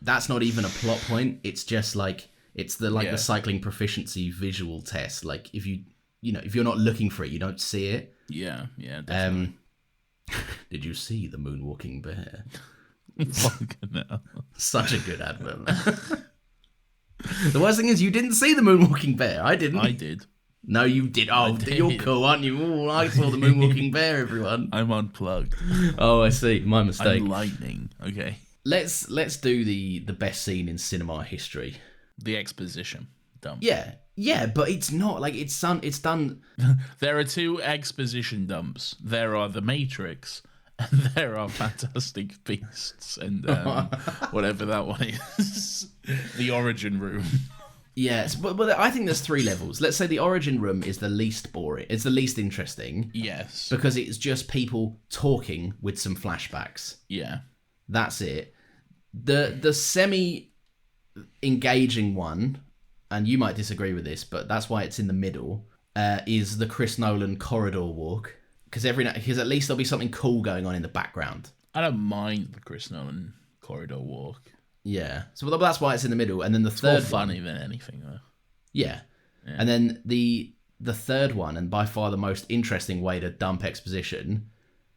That's not even a plot point. It's just like the cycling proficiency visual test. Like, if you're not looking for it, you don't see it. Yeah, definitely. Did you see the moonwalking bear? Fucking hell. Such a good advert. The worst thing is you didn't see the moonwalking bear. I didn't. I did. No, you did. Oh, you're cool, aren't you? Oh, I saw the moonwalking bear, everyone. I'm unplugged. Oh, I see. My mistake. I'm lightning. Okay. Let's do the best scene in cinema history. The exposition dump. Yeah, but it's not like it's done. There are two exposition dumps. There are the Matrix, and there are Fantastic Beasts, and whatever that one is, the Origin Room. Yes, but I think there's three levels. Let's say the Origin Room is the least boring. It's the least interesting. Yes, because it's just people talking with some flashbacks. Yeah, that's it. The semi-engaging one, and you might disagree with this, but that's why it's in the middle, is the Chris Nolan corridor walk. Because at least there'll be something cool going on in the background. I don't mind the Chris Nolan corridor walk. Yeah. So that's why it's in the middle. And then the It's more third funny than anything, though. Yeah. And then the third one, and by far the most interesting way to dump exposition,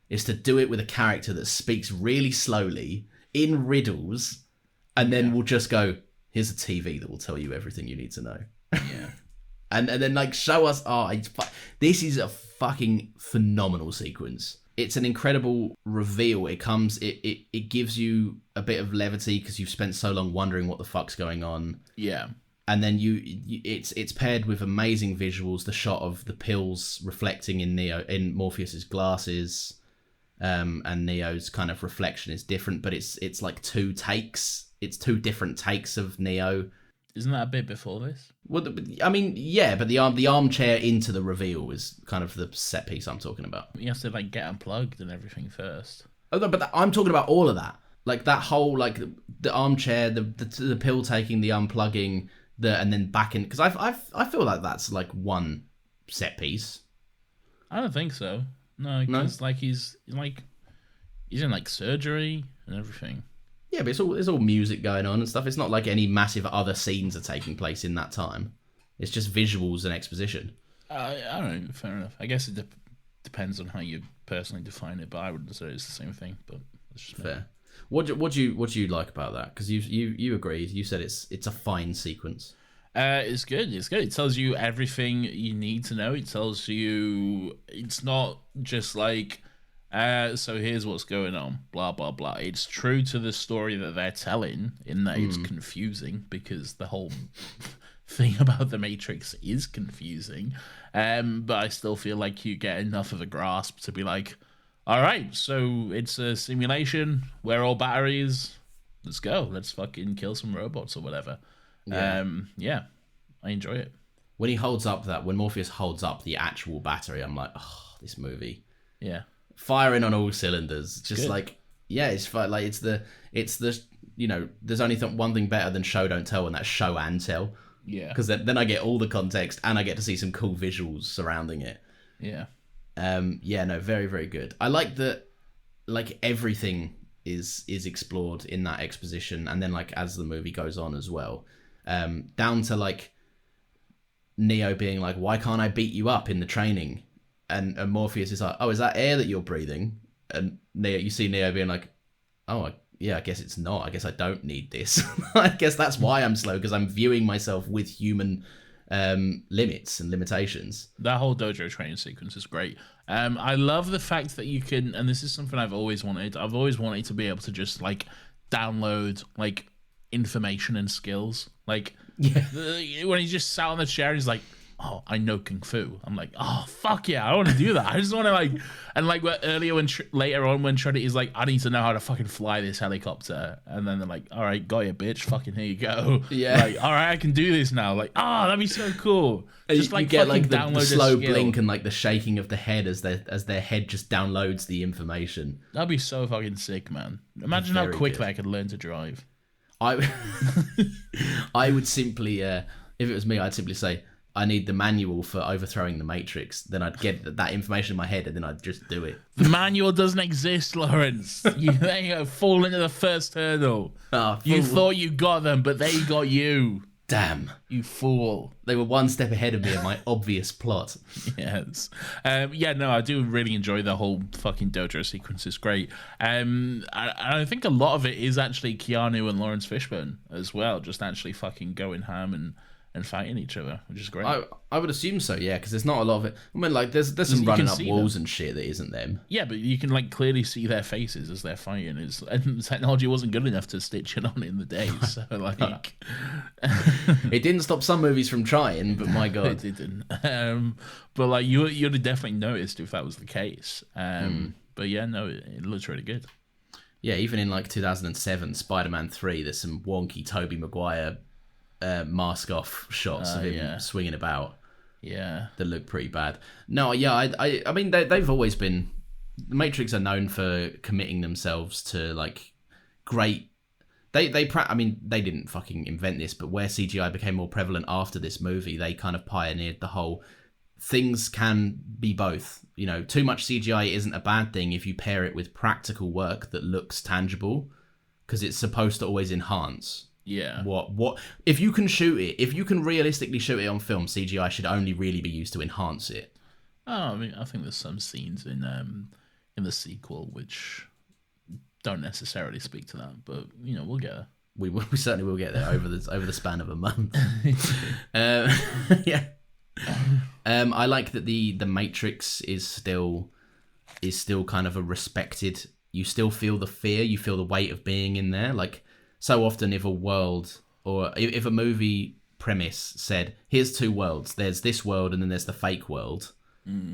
is to do it with a character that speaks really slowly in riddles, and then we'll just go, here's a TV that will tell you everything you need to know. Yeah. and then like show us, this is a fucking phenomenal sequence. It's an incredible reveal. It gives you a bit of levity because you've spent so long wondering what the fuck's going on. Yeah. And then it's paired with amazing visuals. The shot of the pills reflecting in Morpheus's glasses, and Neo's kind of reflection is different, but it's like two takes. It's two different takes of Neo. Isn't that a bit before this? Well, I mean, yeah, but the armchair into the reveal is kind of the set piece I'm talking about. You have to like get unplugged and everything first. Oh, no, but I'm talking about all of that. Like that whole like the armchair, the pill taking, the unplugging. And then back in, because I feel like that's like one set piece. I don't think so. No, because like he's in like surgery and everything. Yeah, but it's all music going on and stuff. It's not like any massive other scenes are taking place in that time. It's just visuals and exposition. I don't know. Fair enough. I guess it depends on how you personally define it, but I would say it's the same thing. But that's just fair. What do you like about that? Because you agreed. You said it's a fine sequence. It's good. It's good. It tells you everything you need to know. It tells you it's not just like, so here's what's going on, blah blah blah. It's true to the story that they're telling in that it's confusing because the whole thing about the Matrix is confusing. But I still feel like you get enough of a grasp to be like, all right, so it's a simulation. We're all batteries. Let's go. Let's fucking kill some robots or whatever. Yeah, I enjoy it. When Morpheus holds up the actual battery, I'm like, oh, this movie. Yeah. Firing on all cylinders. Just good. like, yeah, it's fun. Like it's the there's only one thing better than show don't tell, and that's show and tell. Yeah. Because then I get all the context and I get to see some cool visuals surrounding it. Yeah. Yeah, no, very, very good. I like that, like, everything is explored in that exposition, and then, like, as the movie goes on as well. Down to, like, Neo being like, why can't I beat you up in the training? And Morpheus is like, oh, is that air that you're breathing? And you see Neo being like, oh, I guess it's not. I guess I don't need this. I guess that's why I'm slow, because I'm viewing myself with human limits and limitations. That whole dojo training sequence is great. I love the fact that you can, and this is something I've always wanted to be able to just like download like information and skills. Like when he just sat on the chair, he's like, oh, I know Kung Fu. I'm like, oh, fuck yeah, I want to do that. I just want to like, and like later on when Trinity like, I need to know how to fucking fly this helicopter. And then they're like, all right, got you, bitch. Fucking here you go. Yeah. Like, all right, I can do this now. Like, oh, that'd be so cool. Just like you get like the slow blink and like the shaking of the head as their head just downloads the information. That'd be so fucking sick, man. Imagine how quickly I could learn to drive. I would simply, if it was me, I'd simply say, I need the manual for overthrowing the Matrix. Then I'd get that information in my head, and then I'd just do it. The manual doesn't exist, Lawrence. You fall into the first hurdle. You thought you got them, but they got you. Damn. You fool. They were one step ahead of me in my obvious plot. Yes. I do really enjoy the whole fucking dojo sequence. It's great. I think a lot of it is actually Keanu and Lawrence Fishburne as well, just actually fucking going ham and fighting each other, which is great. I would assume so, yeah, because there's not a lot of it. I mean, like, there's some running up walls and shit that isn't them. Yeah, but you can, like, clearly see their faces as they're fighting. And the technology wasn't good enough to stitch it on in the day, so, like... It didn't stop some movies from trying, but my God. It didn't. But, like, you'd have definitely noticed if that was the case. But, yeah, no, it looks really good. Yeah, even in, like, 2007, Spider-Man 3, there's some wonky Tobey Maguire... mask off shots of him swinging about that look pretty bad. No, I mean they've always been, the Matrix are known for committing themselves to like great, they didn't fucking invent this, but where CGI became more prevalent after this movie, they kind of pioneered the whole things can be both, too much CGI isn't a bad thing if you pair it with practical work that looks tangible, because it's supposed to always enhance. Yeah. What if you can shoot it? If you can realistically shoot it on film, CGI should only really be used to enhance it. Oh, I mean, I think there's some scenes in the sequel which don't necessarily speak to that, but we'll get there. We certainly will get there over the span of a month. Yeah. I like that the Matrix is still kind of a respected. You still feel the fear, you feel the weight of being in there. Like, so often if a world, or if a movie premise said, here's two worlds, there's this world and then there's the fake world,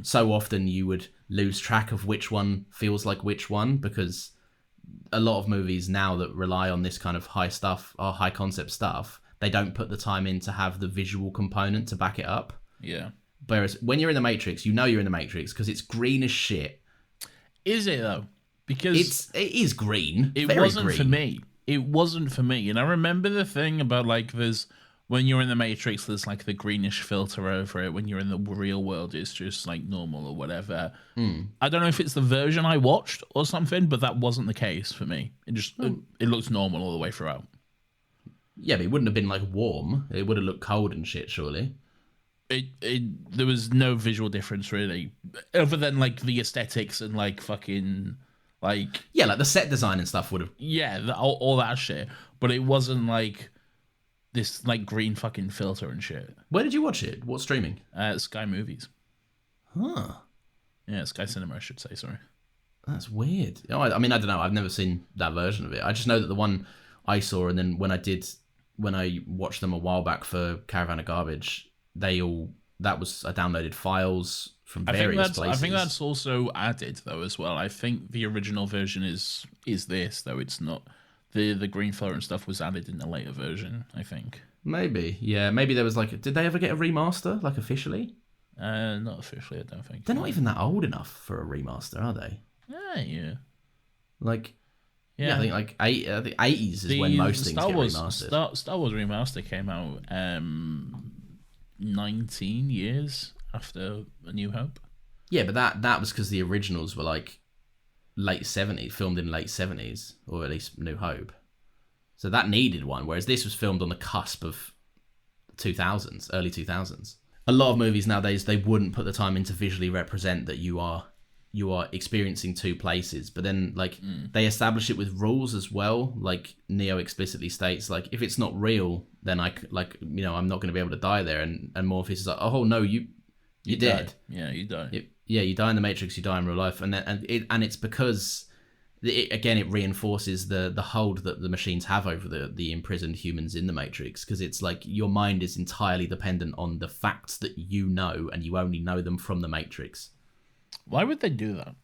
so often you would lose track of which one feels like which one, because a lot of movies now that rely on this kind of high stuff or high concept stuff, they don't put the time in to have the visual component to back it up. Yeah. Whereas when you're in the Matrix, you're in the Matrix because it's green as shit. Is it though? Because it is green. It very wasn't green. for me. It wasn't for me. And I remember the thing about like when you're in the Matrix, there's like the greenish filter over it. When you're in the real world, it's just like normal or whatever. I don't know if it's the version I watched or something, but that wasn't the case for me. It looks normal all the way throughout. Yeah, but it wouldn't have been like warm. It would have looked cold and shit, surely. There was no visual difference really, other than like the aesthetics and like fucking like like the set design and stuff would have all that shit. But it wasn't like this like green fucking filter and shit. Where did you watch it? What streaming? Sky Movies. Huh. Yeah, Sky Cinema, I should say. Sorry. That's weird. I mean, I don't know. I've never seen that version of it. I just know that the one I saw, and then when I watched them a while back for Caravan of Garbage, I downloaded files from various places. I think that's also added though as well. I think the original version is this though. It's not the green filter and stuff was added in the later version. I think. Maybe, yeah. Maybe there was like, did they ever get a remaster like officially? Not officially, I don't think. They're not even that old enough for a remaster, are they? Yeah. Like, yeah, I think like the 80s is when most things get remastered. Star Wars Remaster came out 19 years after A New Hope. Yeah, but that was because the originals were like late 70s, filmed in late 70s, or at least New Hope. So that needed one, whereas this was filmed on the cusp of 2000s, early 2000s. A lot of movies nowadays, they wouldn't put the time in to visually represent that you are experiencing two places, but then like they establish it with rules as well. Like Neo explicitly states, like if it's not real, then I'm not going to be able to die there. And Morpheus is like, oh no, you're dead. Yeah, you die. You die in the Matrix, you die in real life, and it's because it reinforces the hold that the machines have over the imprisoned humans in the Matrix, because it's like your mind is entirely dependent on the facts that you know, and you only know them from the Matrix. Why would they do that?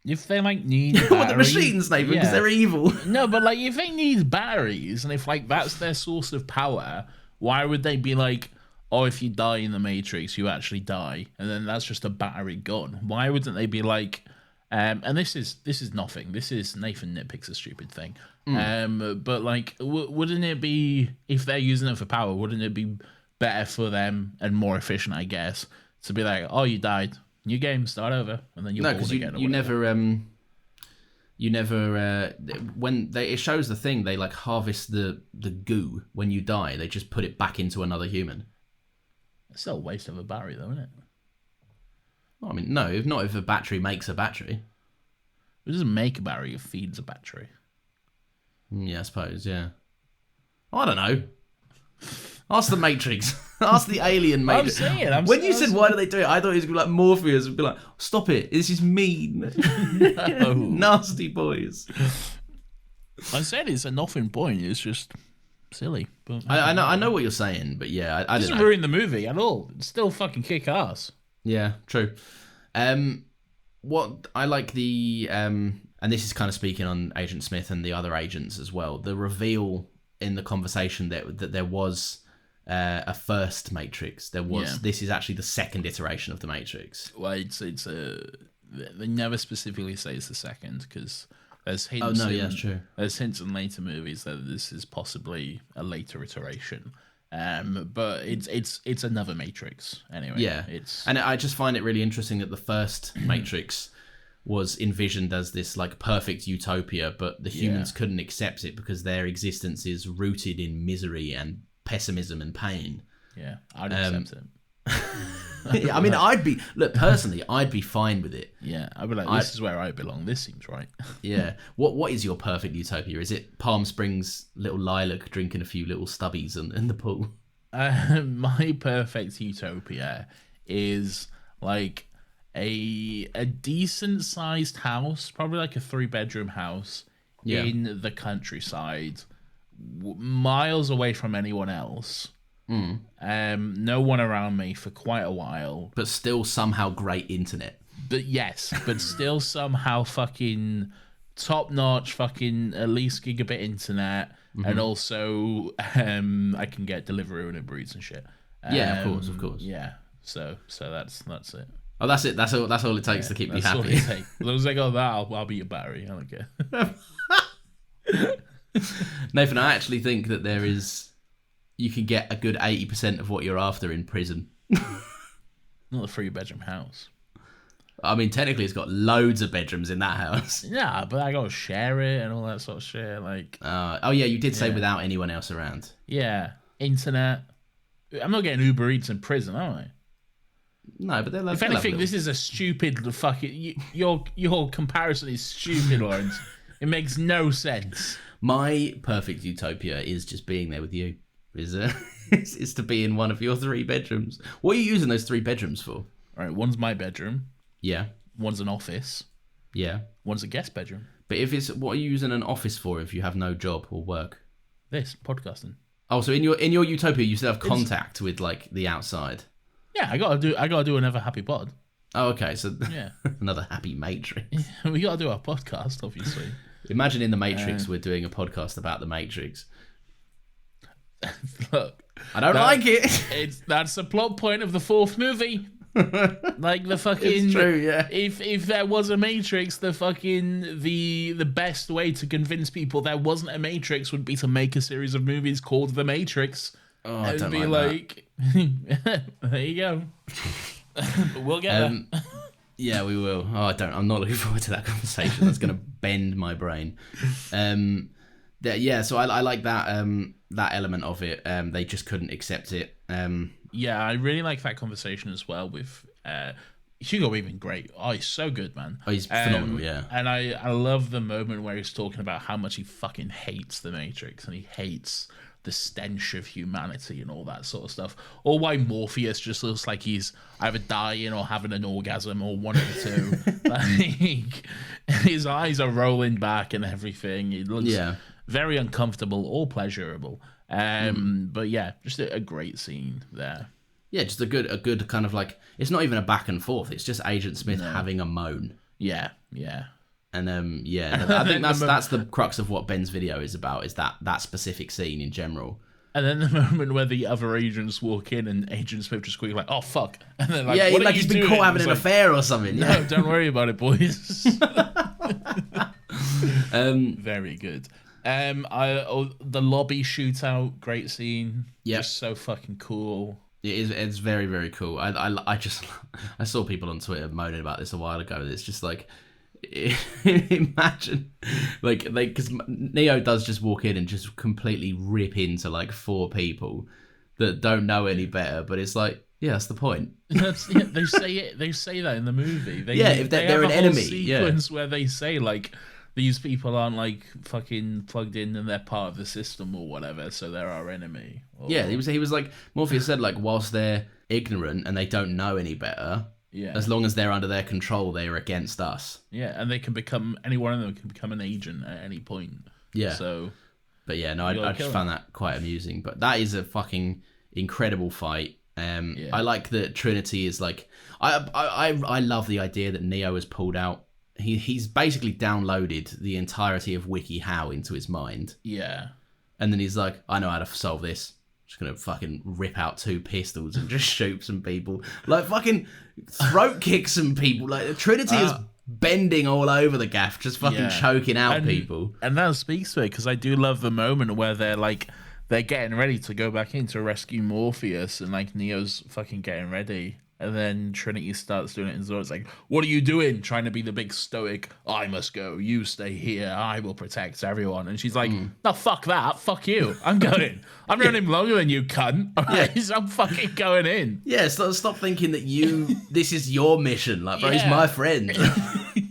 If they like need well, the machines, Nathan, because they're evil. No, but like if they need batteries, and if like that's their source of power, why would they be like, oh, if you die in the Matrix, you actually die, and then that's just a battery gun? Why wouldn't they be like, and this is nothing. This is Nathan nitpicks a stupid thing. But like, wouldn't it be, if they're using it for power, wouldn't it be better for them and more efficient, I guess, to be like, oh, you died. New game, start over, and then you're born again. It shows the thing, they like harvest the goo when you die. They just put it back into another human. It's still a waste of a battery, though, isn't it? Well, I mean, no, if a battery makes a battery. It doesn't make a battery; it feeds a battery. Yeah, I suppose. Yeah. I don't know. Ask the Matrix. Ask the alien Matrix. When you said why do they do it, I thought it was like Morpheus would be like, stop it, this is mean. No. Nasty boys. I said it's a nothing point, it's just silly. But I know what you're saying, but yeah, I it doesn't ruin the movie at all. It's still fucking kick ass. Yeah, true. What I like and this is kind of speaking on Agent Smith and the other agents as well, the reveal in the conversation that there was a first Matrix. This is actually the second iteration of the Matrix. Well, they never specifically say it's the second, because there's hints. Oh no, yeah, that's true. There's hints in later movies that this is possibly a later iteration. But it's another Matrix anyway. Yeah, it's and I just find it really interesting that the first Matrix was envisioned as this like perfect utopia, but the humans couldn't accept it because their existence is rooted in misery and pessimism and pain. yeah, I'd accept it. I mean, personally, I'd be fine with it. Yeah, I'd be like, this is where I belong. This seems right. Yeah. What is your perfect utopia? Is it Palm Springs, little Lilac drinking a few little stubbies in the pool? My perfect utopia is like a decent sized house, probably like a 3-bedroom house in the countryside, miles away from anyone else. No one around me for quite a while, but still somehow great internet. But still somehow fucking top notch, fucking at least gigabit internet, and also I can get Deliveroo and Uber Eats and shit. Yeah, of course. Yeah, so that's it. Oh, that's it. That's all it takes to keep you happy. As long as I got that, I'll be your battery. I don't care. Nathan, I actually think that you can get a good 80% of what you're after in prison. Not a 3-bedroom house. I mean, technically, it's got loads of bedrooms in that house. Yeah, but I gotta share it and all that sort of shit. Like, oh yeah, you did say without anyone else around. Yeah, internet. I'm not getting Uber Eats in prison, am I? No, but if anything, this is a stupid fucking. Your comparison is stupid, Lawrence. It makes no sense. My perfect utopia is just being there with you. Is to be in one of your 3 bedrooms. What are you using those 3 bedrooms for? All right, one's my bedroom. Yeah. One's an office. Yeah. One's a guest bedroom. But what are you using an office for if you have no job or work? This podcasting. Oh, so in your utopia, you still have contact with like the outside. Yeah, I gotta do another happy pod. Oh, okay. So yeah, another happy Matrix. We gotta do our podcast, obviously. Imagine in the Matrix, we're doing a podcast about the Matrix. Look, I don't like it. That's the plot point of the 4th movie. Like the fucking. It's true, yeah. If there was a Matrix, the best way to convince people there wasn't a Matrix would be to make a series of movies called The Matrix. Oh, I don't be like there you go. But we'll get there. Yeah, we will. Oh, I'm not looking forward to that conversation. That's going to bend my brain. Yeah, so I like that that element of it. They just couldn't accept it. Yeah, I really like that conversation as well with Hugo Weaving. Great. Oh, he's so good, man. Oh, he's phenomenal, yeah. And I love the moment where he's talking about how much he fucking hates the Matrix and he hates the stench of humanity and all that sort of stuff. Or why Morpheus just looks like he's either dying or having an orgasm or one of the two. Like, his eyes are rolling back and everything. It looks very uncomfortable or pleasurable. But yeah, just a great scene there. Yeah, just a good kind of like, it's not even a back and forth. It's just Agent Smith having a moan. Yeah, yeah. And I think that's the crux of what Ben's video is about, is that specific scene in general. And then the moment where the other agents walk in and Agent Smith just quickly like, oh fuck. And then like, yeah, what like he's been caught having an affair or something. No, don't worry about it, boys. Very good. The lobby shootout, great scene. Yeah, just so fucking cool. It's very, very cool. I saw people on Twitter moaning about this a while ago. It's just like, imagine because Neo does just walk in and just completely rip into like 4 people that don't know any better, but it's like, yeah, that's the point. They say that in the movie. If they're an enemy, sequence where they say like, these people aren't like fucking plugged in and they're part of the system or whatever, so they're our enemy. Yeah, he was like, Morpheus said, like, whilst they're ignorant and they don't know any better, as long as they're under their control, they are against us. Yeah, and they can become, any one of them can become an agent at any point. Yeah. So, but yeah, no, I just found that quite amusing. But that is a fucking incredible fight. I like that Trinity is like, I love the idea that Neo has pulled out. He's basically downloaded the entirety of WikiHow into his mind. Yeah. And then he's like, I know how to solve this. Just gonna fucking rip out 2 pistols and just shoot some people. Like, fucking throat kick some people. Like, Trinity is bending all over the gaff, just fucking choking out people. And that speaks to it, because I do love the moment where they're like, they're getting ready to go back in to rescue Morpheus, and like Neo's fucking getting ready. And then Trinity starts doing it in Zord's like, what are you doing? Trying to be the big stoic, I must go, you stay here, I will protect everyone. And she's like, no, fuck that, fuck you, I'm going. I've known him longer than you, cunt. All right, so I'm fucking going in. Yeah, stop thinking that this is your mission. Like, bro, he's my friend.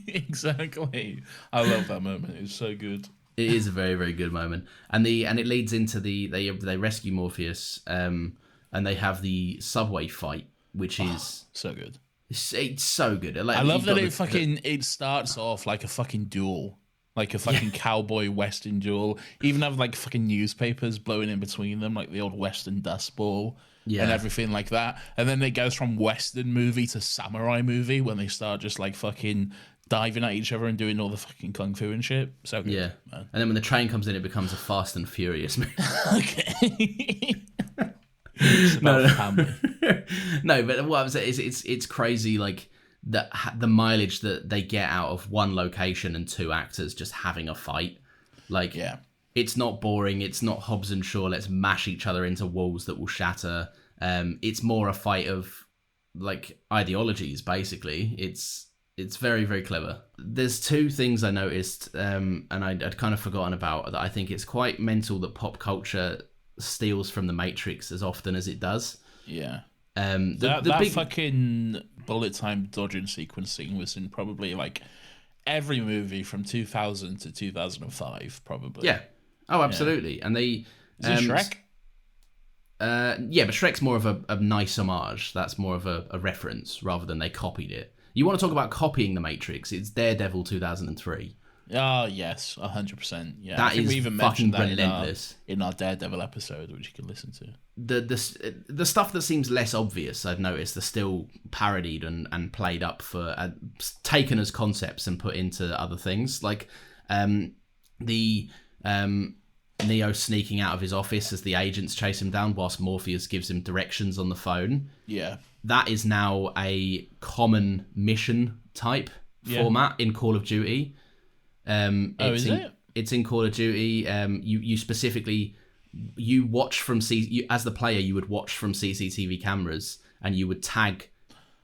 Exactly. I love that moment. It was so good. It is a very, very good moment. And it leads into they rescue Morpheus, and they have the subway fight, which is so good. It's so good. Like, I love that it starts off like a fucking duel, like a fucking cowboy western duel. Even have like fucking newspapers blowing in between them, like the old western dust bowl and everything like that. And then it goes from western movie to samurai movie when they start just like fucking diving at each other and doing all the fucking kung fu and shit. So good, yeah, man. And then when the train comes in, it becomes a Fast and Furious movie. Okay. No, but what I'm saying is it's crazy, like the mileage that they get out of one location and two actors just having a fight. Like, it's not boring. It's not Hobbs and Shaw. Let's mash each other into walls that will shatter. It's more a fight of like ideologies. Basically, it's very, very clever. There's two things I noticed, and I'd kind of forgotten about, that I think it's quite mental that pop culture steals from the Matrix as often as it does. Yeah. The that big fucking bullet time dodging sequencing was in probably like every movie from 2000 to 2005, probably. Yeah. Oh, absolutely. And they is it Shrek? Yeah, but Shrek's more of a nice homage. That's more of a reference rather than they copied it. You want to talk about copying the Matrix? It's Daredevil 2003. Oh, yes, 100%. Yeah, that I think is we even fucking mentioned that relentless. In our Daredevil episode, which you can listen to. The stuff that seems less obvious, I've noticed, are still parodied and played up for, taken as concepts and put into other things. Like the Neo sneaking out of his office as the agents chase him down whilst Morpheus gives him directions on the phone. Yeah. That is now a common mission type format in Call of Duty. Is it? It's in Call of Duty. You specifically, you watch from as the player, you would watch from CCTV cameras, and you would tag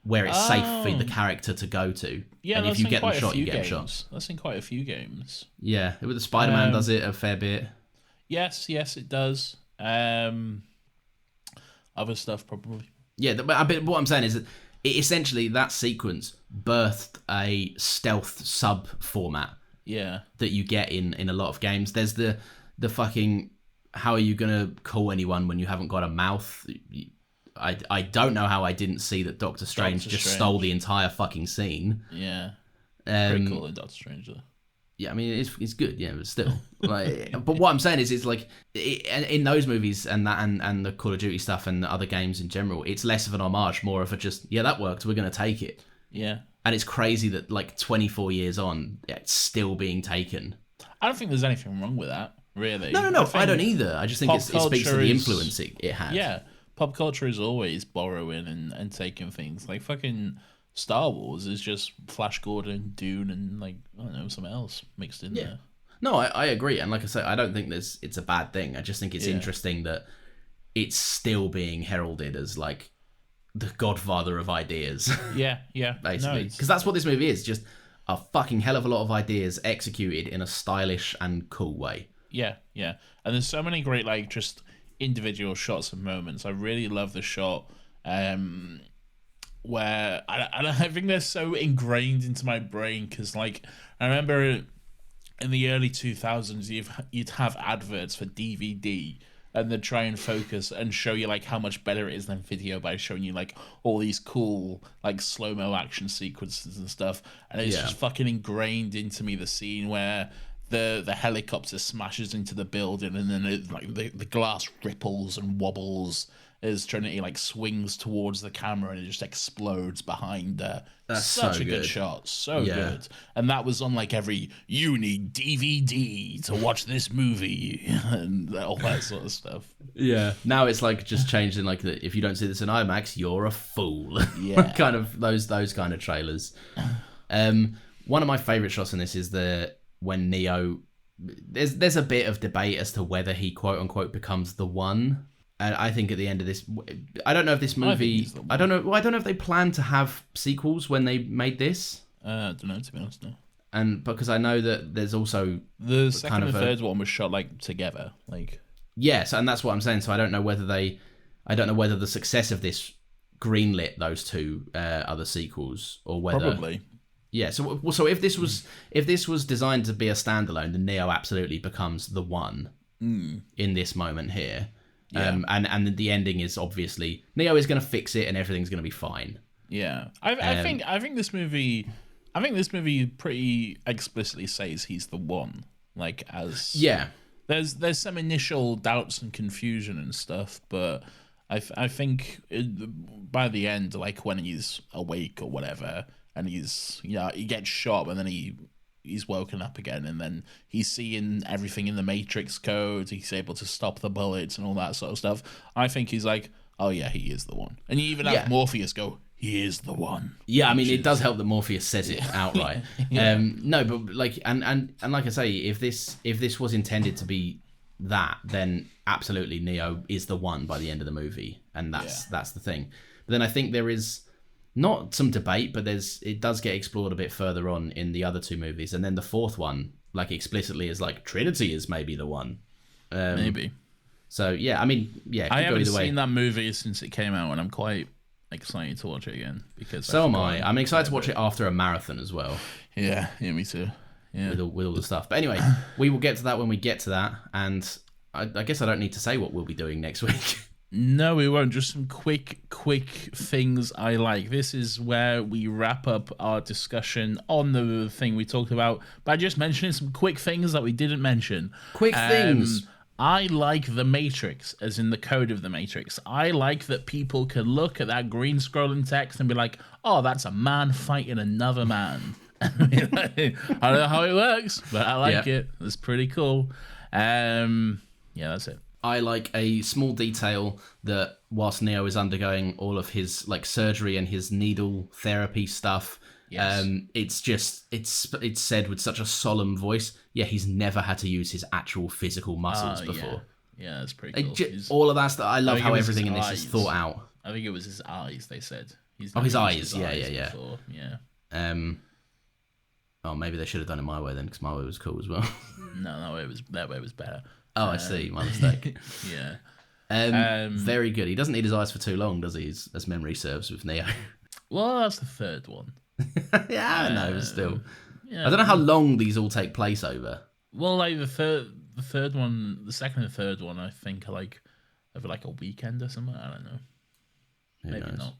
where it's safe for the character to go to. Yeah, and if you get them shot, you get them shot. That's in quite a few games. Yeah, the Spider-Man does it a fair bit. Yes, it does. Other stuff probably. Yeah, but what I'm saying is that essentially that sequence birthed a stealth sub format. Yeah, that you get in a lot of games. There's the fucking, how are you gonna call anyone when you haven't got a mouth? I don't know how I didn't see that Doctor Strange stole the entire fucking scene. Yeah, pretty cool in Doctor Strange though. Yeah, I mean it's good, yeah, but still, like, but what I'm saying is, it's like in those movies and the Call of Duty stuff and the other games in general, it's less of an homage, more of a just that worked, we're gonna take it. Yeah. And it's crazy that like 24 years on, it's still being taken. I don't think there's anything wrong with that, really. No, I don't either. I just think it speaks to the influence it had. Yeah, pop culture is always borrowing and taking things. Like fucking Star Wars is just Flash Gordon, Dune, and like, I don't know, something else mixed in there. No, I agree. And like I say, I don't think it's a bad thing. I just think it's interesting that it's still being heralded as like the godfather of ideas. Yeah. Basically. Because that's what this movie is. Just a fucking hell of a lot of ideas executed in a stylish and cool way. Yeah. And there's so many great, like, just individual shots and moments. I really love the shot where I think they're so ingrained into my brain because, like, I remember in the early 2000s, you'd have adverts for DVD, and they'd try and focus and show you like how much better it is than video by showing you like all these cool like slow-mo action sequences and stuff. And it's just fucking ingrained into me, the scene where the helicopter smashes into the building and then it, like the glass ripples and wobbles as Trinity like swings towards the camera and it just explodes behind her. That's such so a good shot. So good. And that was on like every, you need DVD to watch this movie and all that sort of stuff. Yeah. Now it's like just changing like that. If you don't see this in IMAX, you're a fool. Yeah. Kind of those kind of trailers. One of my favorite shots in this is when Neo there's a bit of debate as to whether he quote unquote becomes the one. And I think at the end of this, I don't know if this movie, I don't know if they plan to have sequels when they made this. I don't know, to be honest, no. And because I know that there's also the second and third one was shot like together, like. Yes, and that's what I'm saying. So I don't know whether the success of this greenlit those two other sequels or whether Probably. Yeah. So if this was designed to be a standalone, then Neo absolutely becomes the one in this moment here. Yeah. And the ending is obviously Neo is going to fix it and everything's going to be fine. Yeah, I think this movie pretty explicitly says he's the one. Like as there's some initial doubts and confusion and stuff, but I think by the end, like when he's awake or whatever, and he gets shot, and then he's woken up again, and then he's seeing everything in the Matrix code. He's able to stop the bullets and all that sort of stuff. I think he's like, oh yeah, he is the one. And you even have Morpheus go, he is the one. Yeah, I mean, it does help that Morpheus says it outright. No, but like, and like I say, if this was intended to be that, then absolutely Neo is the one by the end of the movie, and that's the thing. But then I think there is not some debate, but it does get explored a bit further on in the other two movies, and then the fourth one, like explicitly, is like Trinity is maybe the one. Maybe. So yeah, I mean, yeah, I haven't seen that movie since it came out, and I'm quite excited to watch it again because. So am I. I'm excited to watch it after a marathon as well. Yeah, me too. Yeah, with all the stuff. But anyway, we will get to that when we get to that, and I guess I don't need to say what we'll be doing next week. No, we won't. Just some quick things I like. This is where we wrap up our discussion on the thing we talked about by just mentioning some quick things that we didn't mention. Quick things. I like the Matrix, as in the code of the Matrix. I like that people can look at that green scrolling text and be like, oh, that's a man fighting another man. I don't know how it works, but I like it. It's pretty cool. Yeah, that's it. I like a small detail that whilst Neo is undergoing all of his like surgery and his needle therapy stuff, it's said with such a solemn voice. Yeah, he's never had to use his actual physical muscles before. Yeah, that's pretty cool. All of that stuff. I love how everything in this is thought out. I think it was his eyes. They said. His eyes. Yeah. Before. Yeah. Oh, maybe they should have done it my way then, because my way was cool as well. No, that way was better. Oh, I see. My mistake. Yeah. Very good. He doesn't need his eyes for too long, does he? As memory serves with Neo. Well, that's the third one. Yeah, I know, but still. Yeah. I don't know how long these all take place over. Well, like the third one, the second and third one, I think are like over like a weekend or something. I don't know. Maybe not.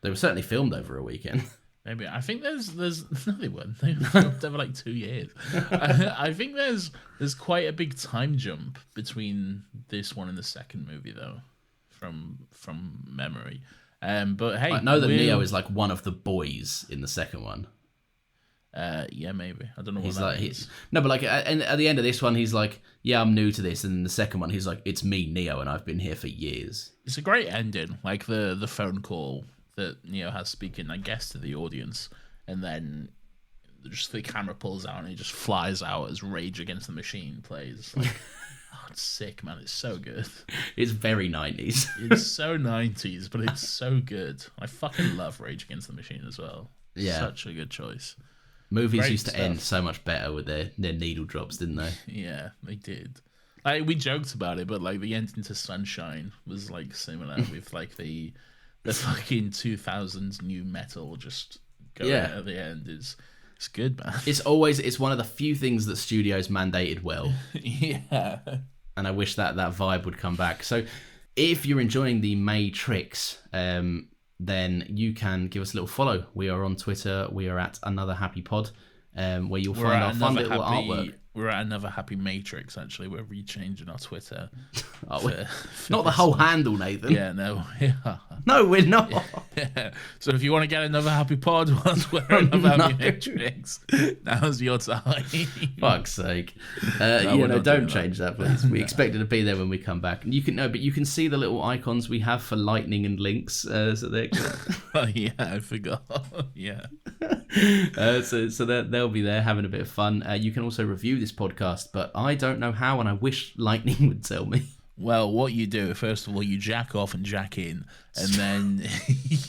They were certainly filmed over a weekend. Maybe. I think there's no, they weren't. They were filmed over like 2 years. I think there's quite a big time jump between this one and the second movie though, from memory. But hey, I know that Neo is like one of the boys in the second one. Yeah, maybe. I don't know what that means. No, but like at the end of this one, he's like, yeah, I'm new to this. And in the second one, he's like, it's me, Neo, and I've been here for years. It's a great ending. Like the phone call that Neo has speaking, I guess, to the audience. And then just the camera pulls out and he just flies out as Rage Against the Machine plays. Like, oh, it's sick, man. It's so good. It's very 90s. It's so 90s, but it's so good. I fucking love Rage Against the Machine as well. Yeah. Such a good choice. Movies used to end so much better with their needle drops, didn't they? Yeah, they did. Like, we joked about it, but like the ending to Sunshine was like similar with like the fucking 2000s new metal just going at the end. It's good, man. It's one of the few things that studios mandated well. Yeah. And I wish that vibe would come back. So if you're enjoying the Matrix, then you can give us a little follow. We are on Twitter. We are at Another Happy Pod, where you'll find our fun little artwork. We're at Another Happy Matrix, actually. We're rechanging our Twitter. Not the whole handle, Nathan. Yeah, no. Yeah. No, we're not. Yeah. So if you want to get Another Happy Pod whilst we're on Another Happy Matrix, now's your time. Fuck's sake. Don't change that, please. We expect it to be there when we come back. And you can see the little icons we have for lightning and links. So they're Oh, yeah, I forgot. Yeah. So they'll be there having a bit of fun. You can also review this podcast, but I don't know how, and I wish Lightning would tell me. Well, what you do, first of all, you jack off and jack in, and then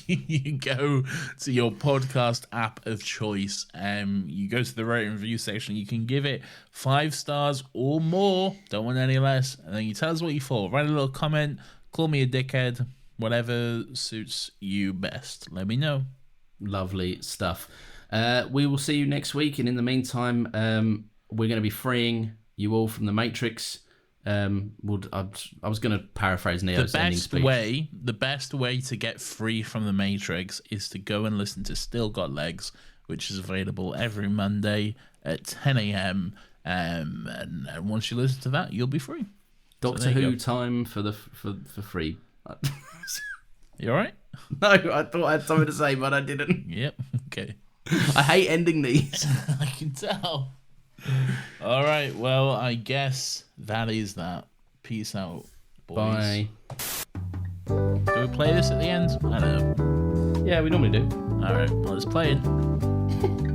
you go to your podcast app of choice. You go to the rate and review section. You can give it 5 stars or more. Don't want any less. And then you tell us what you thought. Write a little comment. Call me a dickhead. Whatever suits you best. Let me know. Lovely stuff. We will see you next week. And in the meantime, we're going to be freeing you all from the Matrix. I was going to paraphrase Neo's ending speech. The best way to get free from the Matrix is to go and listen to Still Got Legs, which is available every Monday at 10 a.m. And once you listen to that, you'll be free. Doctor Who time for free. You all right? No, I thought I had something to say, but I didn't. Yep. Okay. I hate ending these. I can tell. All right. Well, I guess that is that. Peace out, boys. Bye. Do we play this at the end? I don't know. Yeah, we normally do. All right. Well, let's play it.